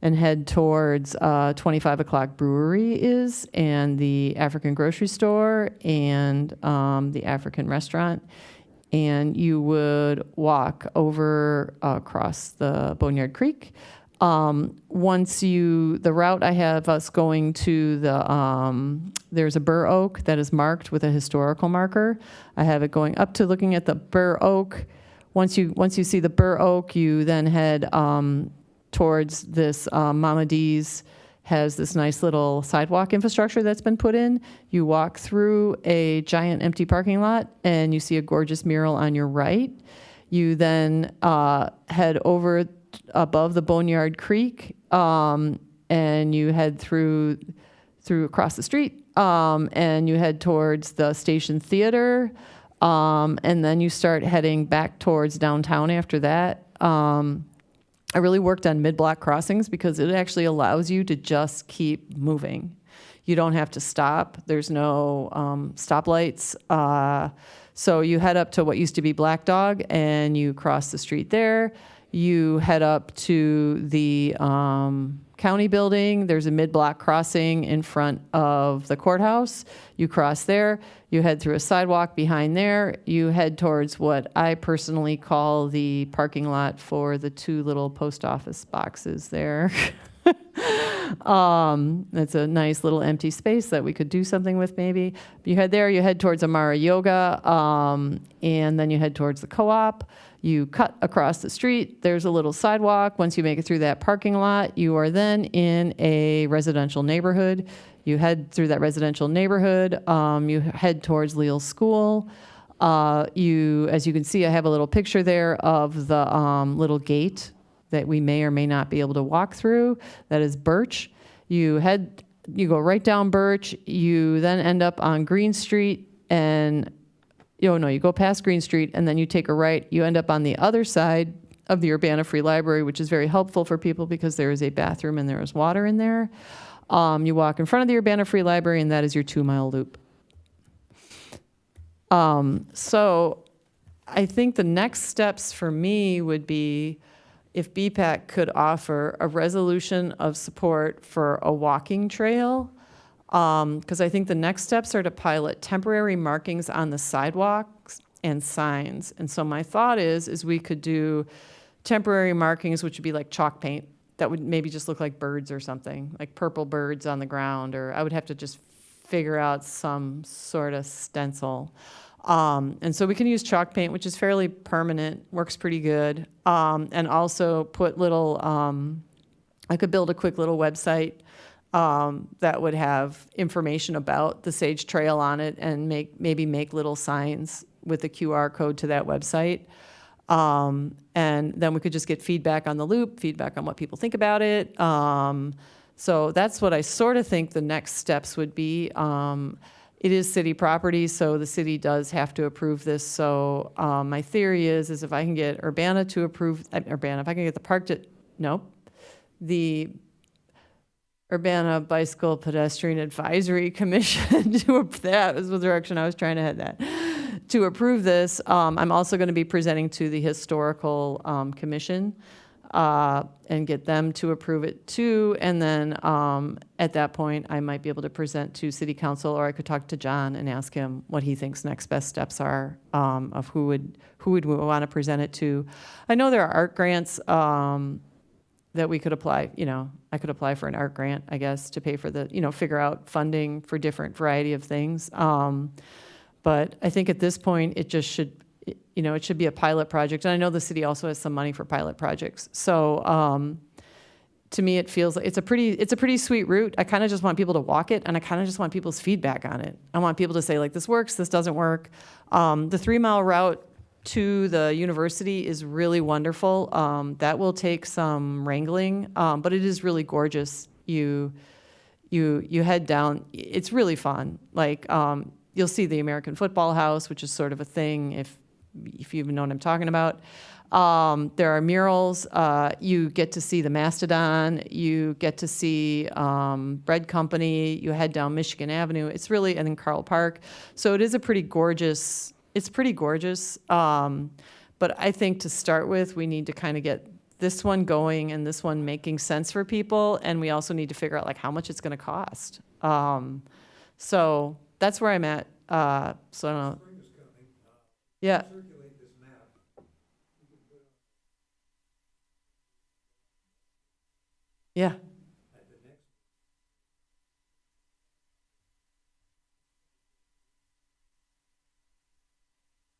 and head towards 25 o'clock brewery is, and the African grocery store, and the African restaurant. And you would walk over across the Boneyard Creek. The route I have us going to there's a bur oak that is marked with a historical marker. I have it going up to looking at the bur oak. Once you see the bur oak, you then head towards this Mama D's has this nice little sidewalk infrastructure that's been put in. You walk through a giant empty parking lot and you see a gorgeous mural on your right. You then head over above the Boneyard Creek and you head through across the street and you head towards the Station Theater and then you start heading back towards downtown after that. I really worked on mid-block crossings because it actually allows you to just keep moving. You don't have to stop. There's no stoplights. So you head up to what used to be Black Dog and you cross the street there. You head up to the county building. There's a mid-block crossing in front of the courthouse. You cross there. You head through a sidewalk behind there. You head towards what I personally call the parking lot for the two little post office boxes there. It's a nice little empty space that we could do something with maybe. You head there, you head towards Amara Yoga, and then you head towards the co-op. You cut across the street, there's a little sidewalk. Once you make it through that parking lot, you are then in a residential neighborhood. You head through that residential neighborhood, you head towards Leal School. As you can see, I have a little picture there of the little gate that we may or may not be able to walk through. That is Birch. You go right down Birch. You then end up on Green Street you go past Green Street and then you take a right. You end up on the other side of the Urbana Free Library, which is very helpful for people because there is a bathroom and there is water in there. You walk in front of the Urbana Free Library and that is your 2-mile loop. So I think the next steps for me would be if BPAC could offer a resolution of support for a walking trail, because I think the next steps are to pilot temporary markings on the sidewalks and signs. And so my thought is we could do temporary markings, which would be like chalk paint, that would maybe just look like birds or something, like purple birds on the ground, or I would have to just figure out some sort of stencil. And so we can use chalk paint, which is fairly permanent, works pretty good. And also put little, I could build a quick little website that would have information about the Sage Trail on it and maybe make little signs with the QR code to that website. And then we could just get feedback on the loop, feedback on what people think about it. So that's what I sort of think the next steps would be. It is city property, so the city does have to approve this. So my theory is if I can get Urbana to approve, if I can get the Urbana Bicycle Pedestrian Advisory Commission that was the direction I was trying to head that, to approve this. I'm also going to be presenting to the Historical Commission and get them to approve it too. And then at that point, I might be able to present to City Council, or I could talk to John and ask him what he thinks next best steps are of who would want to present it to. I know there are art grants that we could apply. I could apply for an art grant, I guess, to pay for figure out funding for different variety of things. But I think at this point, it just should, it should be a pilot project. And I know the city also has some money for pilot projects. So to me, it feels like it's a pretty sweet route. I kind of just want people to walk it, and I kind of just want people's feedback on it. I want people to say, like, this works, this doesn't work. The 3-mile route to the university is really wonderful. That will take some wrangling, but it is really gorgeous. You head down. It's really fun. Like you'll see the American Football House, which is sort of a thing if you even know what I'm talking about. There are murals. You get to see the Mastodon. You get to see Bread Company. You head down Michigan Avenue. It's really, and then Carl Park. So it is a pretty gorgeous. It's pretty gorgeous. But I think to start with, we need to kind of get this one going and this one making sense for people. And we also need to figure out like how much it's going to cost. So that's where I'm at. So I don't know. Yeah. Yeah.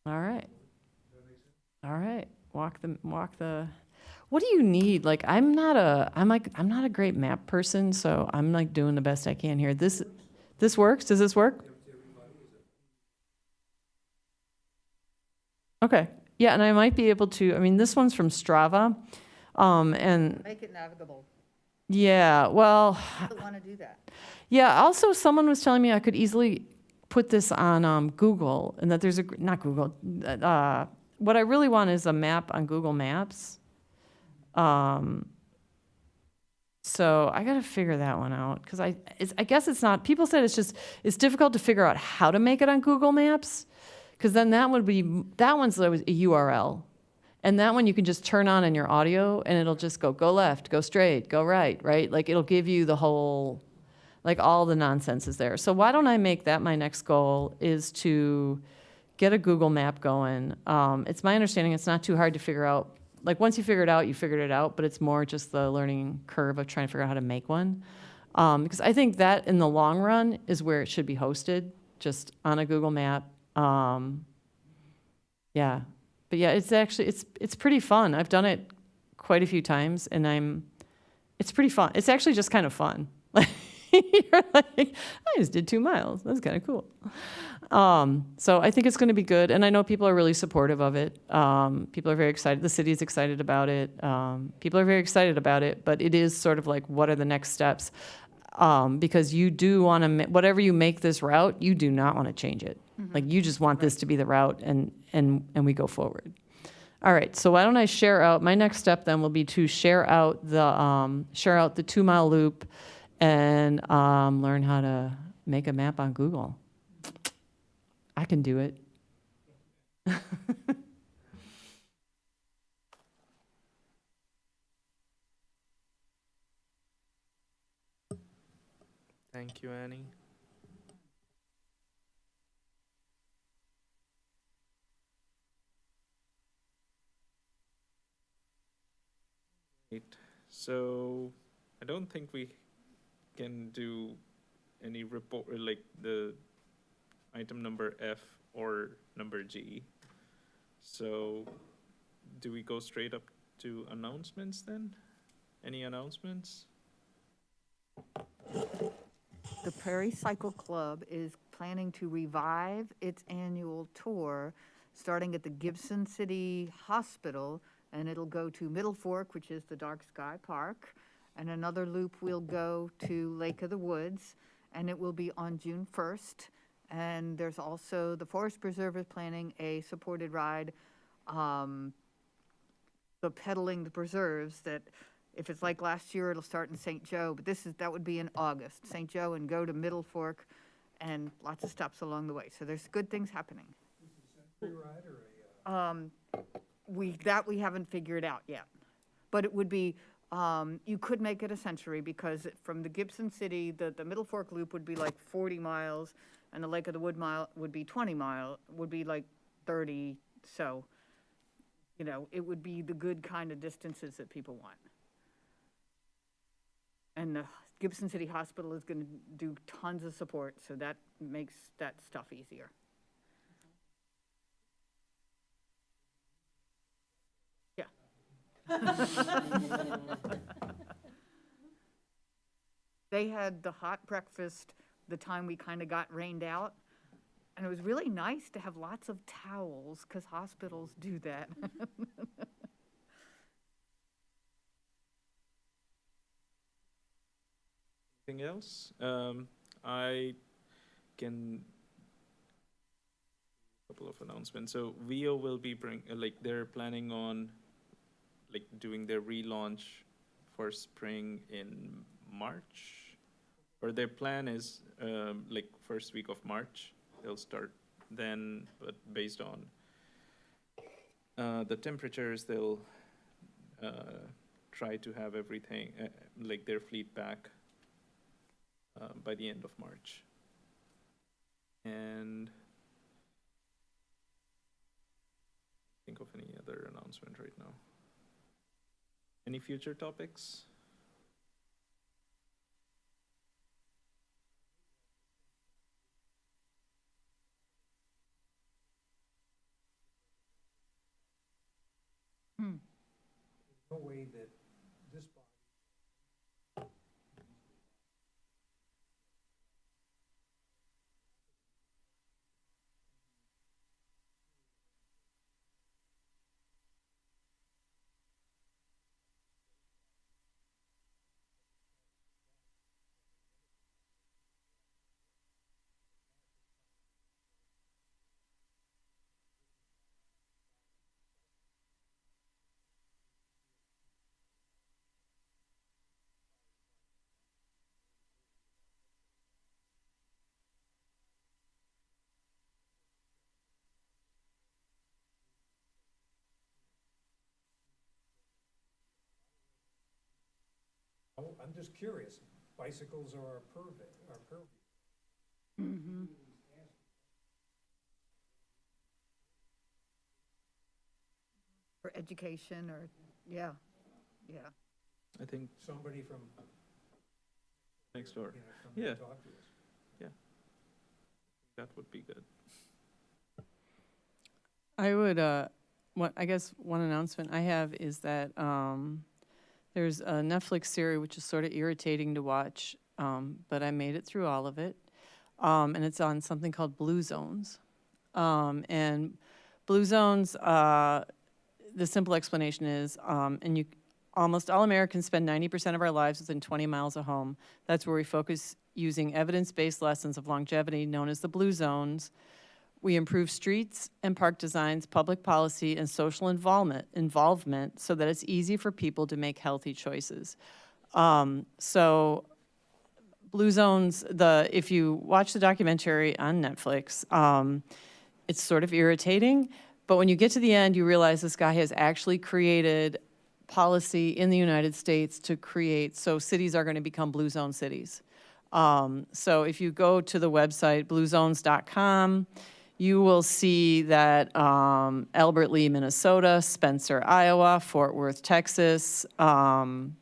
All right. All right. Walk the, what do you need? Like, I'm not a great map person, so I'm like doing the best I can here. This works? Does this work? Okay. Yeah, and I might be able to, I mean, this one's from Strava. And Make it navigable. yeah, well, I don't want to do that. yeah, also someone was telling me I could easily put this on Google, and that there's not Google, what I really want is a map on Google Maps. So I got to figure that one out, because I guess it's not, people said it's difficult to figure out how to make it on Google Maps, because then that one's a URL. And that one you can just turn on in your audio, and it'll just go left, go straight, go right, right? Like, it'll give you the whole, like, all the nonsense is there. So why don't I make that my next goal, is to get a Google map going. It's my understanding it's not too hard to figure out. Like, once you figure it out, you figured it out, but it's more just the learning curve of trying to figure out how to make one. Because I think that in the long run is where it should be hosted, just on a Google map. Yeah. But yeah, it's actually, it's pretty fun. I've done it quite a few times, and it's pretty fun. It's actually just kind of fun. You're like, I just did 2 miles. That's kind of cool. So I think it's going to be good. And I know people are really supportive of it. People are very excited. The city's excited about it. People are very excited about it, but it is sort of like, what are the next steps? Because you do want to, whatever you make this route, you do not want to change it. Like, you just want this to be the route, and we go forward. All right, so why don't I share out, my next step then will be to share out the 2 mile loop, and learn how to make a map on Google. I can do it. Thank you, Annie. Right. So I don't think we can do any report, like the item number F or number G. So do we go straight up to announcements then? Any announcements? The Prairie Cycle Club is planning to revive its annual tour, starting at the Gibson City Hospital, and it'll go to Middle Fork, which is the Dark Sky Park, and another loop will go to Lake of the Woods, and it will be on June 1st. And there's also, the Forest Preserve is planning a supported ride, the pedaling the preserves, that if it's like last year, it'll start in St. Joe, but that would be in August, St. Joe, and go to Middle Fork, and lots of stops along the way. So there's good things happening. Free ride or We haven't figured out yet, but it would be, you could make it a century, because from the Gibson City, the Middle Fork Loop would be like 40 miles, and the Lake of the Wood mile would be 20 mile, would be like 30. So, it would be the good kind of distances that people want. And the Gibson City Hospital is going to do tons of support, so that makes that stuff easier. They had the hot breakfast the time we kind of got rained out, and it was really nice to have lots of towels, because hospitals do that. Anything else? I can, couple of announcements. So VO will be they're planning on doing their relaunch for spring in March, or their plan is first week of March they'll start then, but based on the temperatures, they'll try to have everything their fleet back by the end of March. And think of any other announcement right now. Any future topics? no way that this body. I'm just curious, bicycles are our purview. Mhm. For education or, yeah, yeah. I think Somebody from, next door, come Yeah. and talk to us. that would be good. I would, I guess one announcement I have is that there's a Netflix series which is sort of irritating to watch, but I made it through all of it. And it's on something called Blue Zones. And Blue Zones, the simple explanation is, almost all Americans spend 90% of our lives within 20 miles of home. That's where we focus using evidence-based lessons of longevity known as the Blue Zones. We improve streets and park designs, public policy, and social involvement so that it's easy for people to make healthy choices. So Blue Zones, if you watch the documentary on Netflix, it's sort of irritating, but when you get to the end, you realize this guy has actually created policy in the United States to create, so cities are going to become blue zone cities. So if you go to the website bluezones.com, you will see that Albert Lee, Minnesota, Spencer, Iowa, Fort Worth, Texas, and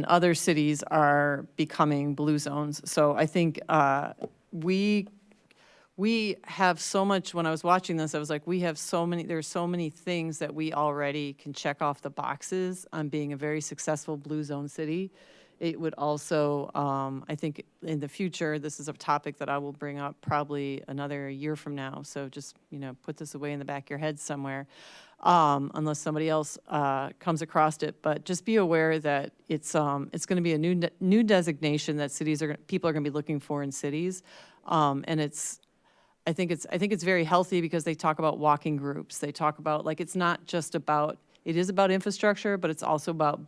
other cities are becoming blue zones. So I think we have so much, when I was watching this, I was like, there's so many things that we already can check off the boxes on being a very successful blue zone city. It would also, I think in the future, this is a topic that I will bring up probably another year from now. So just, put this away in the back of your head somewhere, unless somebody else comes across it. But just be aware that it's going to be a new designation that people are going to be looking for in cities, and I think it's very healthy because they talk about walking groups. They talk about, it's not just about, it is about infrastructure, but it's also about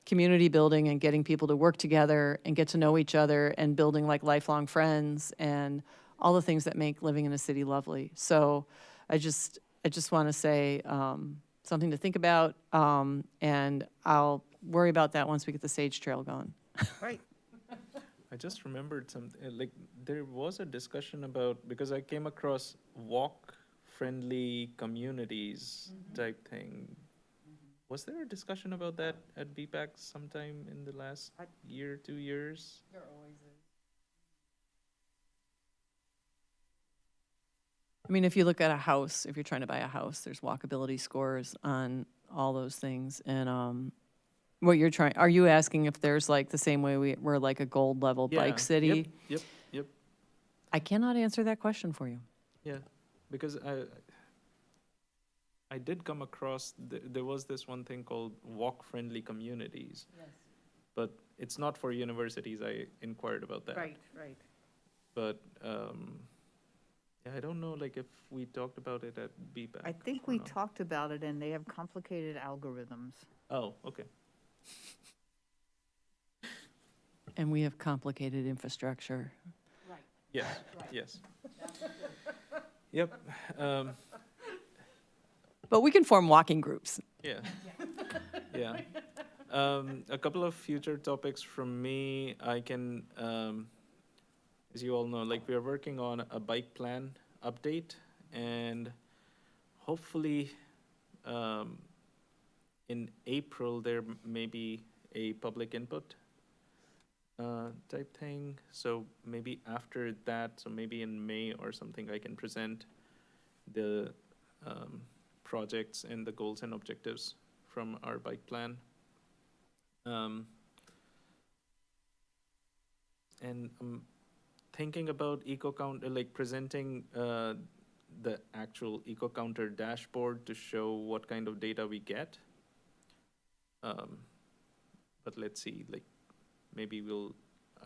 community building and getting people to work together and get to know each other and building lifelong friends and all the things that make living in a city lovely. So I just want to say something to think about, and I'll worry about that once we get the Sage Trail going. Right. I just remembered something, there was a discussion about, because I came across walk-friendly communities type thing. Was there a discussion about that at BPAC sometime in the last year, 2 years? There always is. I mean, if you look at a house, if you're trying to buy a house, there's walkability scores on all those things. And are you asking if there's the same way we're a gold level bike city? Yep. I cannot answer that question for you. Yeah, because I did come across, there was this one thing called walk-friendly communities. Yes. But it's not for universities, I inquired about that. Right. But, yeah, I don't know, if we talked about it at BPAC. I think or we not. talked about it, and they have complicated algorithms. Oh, okay. And we have complicated infrastructure. Yes, yes. Yep, But we can form walking groups. yeah. Yeah. A couple of future topics from me, I can, as you all know, we are working on a bike plan update, and hopefully, in April, there may be a public input type thing. So maybe after that, so maybe in May or something, I can present the projects and the goals and objectives from our bike plan. And I'm thinking about eco count, like presenting the actual eco counter dashboard to show what kind of data we get. But let's see, like maybe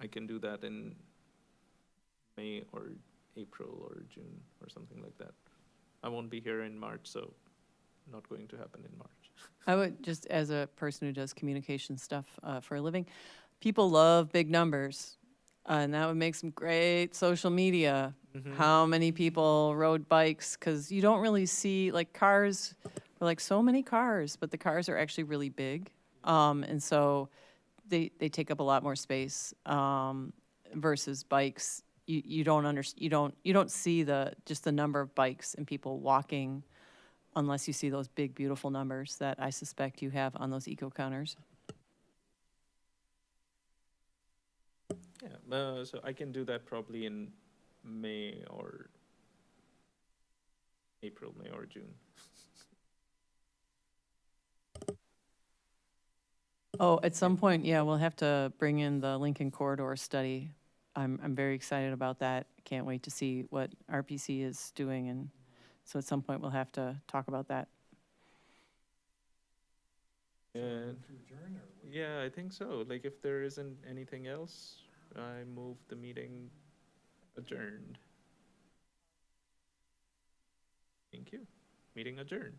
I can do that in May or April or June or something like that. I won't be here in March, so not going to happen in March. I would, just as a person who does communication stuff for a living, people love big numbers. And that would make some great social media. How many people rode bikes? Because you don't really see, like, cars, are like so many cars, but the cars are actually really big. And so they take up a lot more space versus bikes. You don't see just the number of bikes and people walking unless you see those big, beautiful numbers that I suspect you have on those eco counters. Yeah, so I can do that probably in May or April, May or June. Oh, at some point, yeah, we'll have to bring in the Lincoln Corridor study. I'm very excited about that. Can't wait to see what RPC is doing, and so at some point we'll have to talk about that. And yeah, I think so. Like if there isn't anything else, I move the meeting adjourned. Thank you. Meeting adjourned.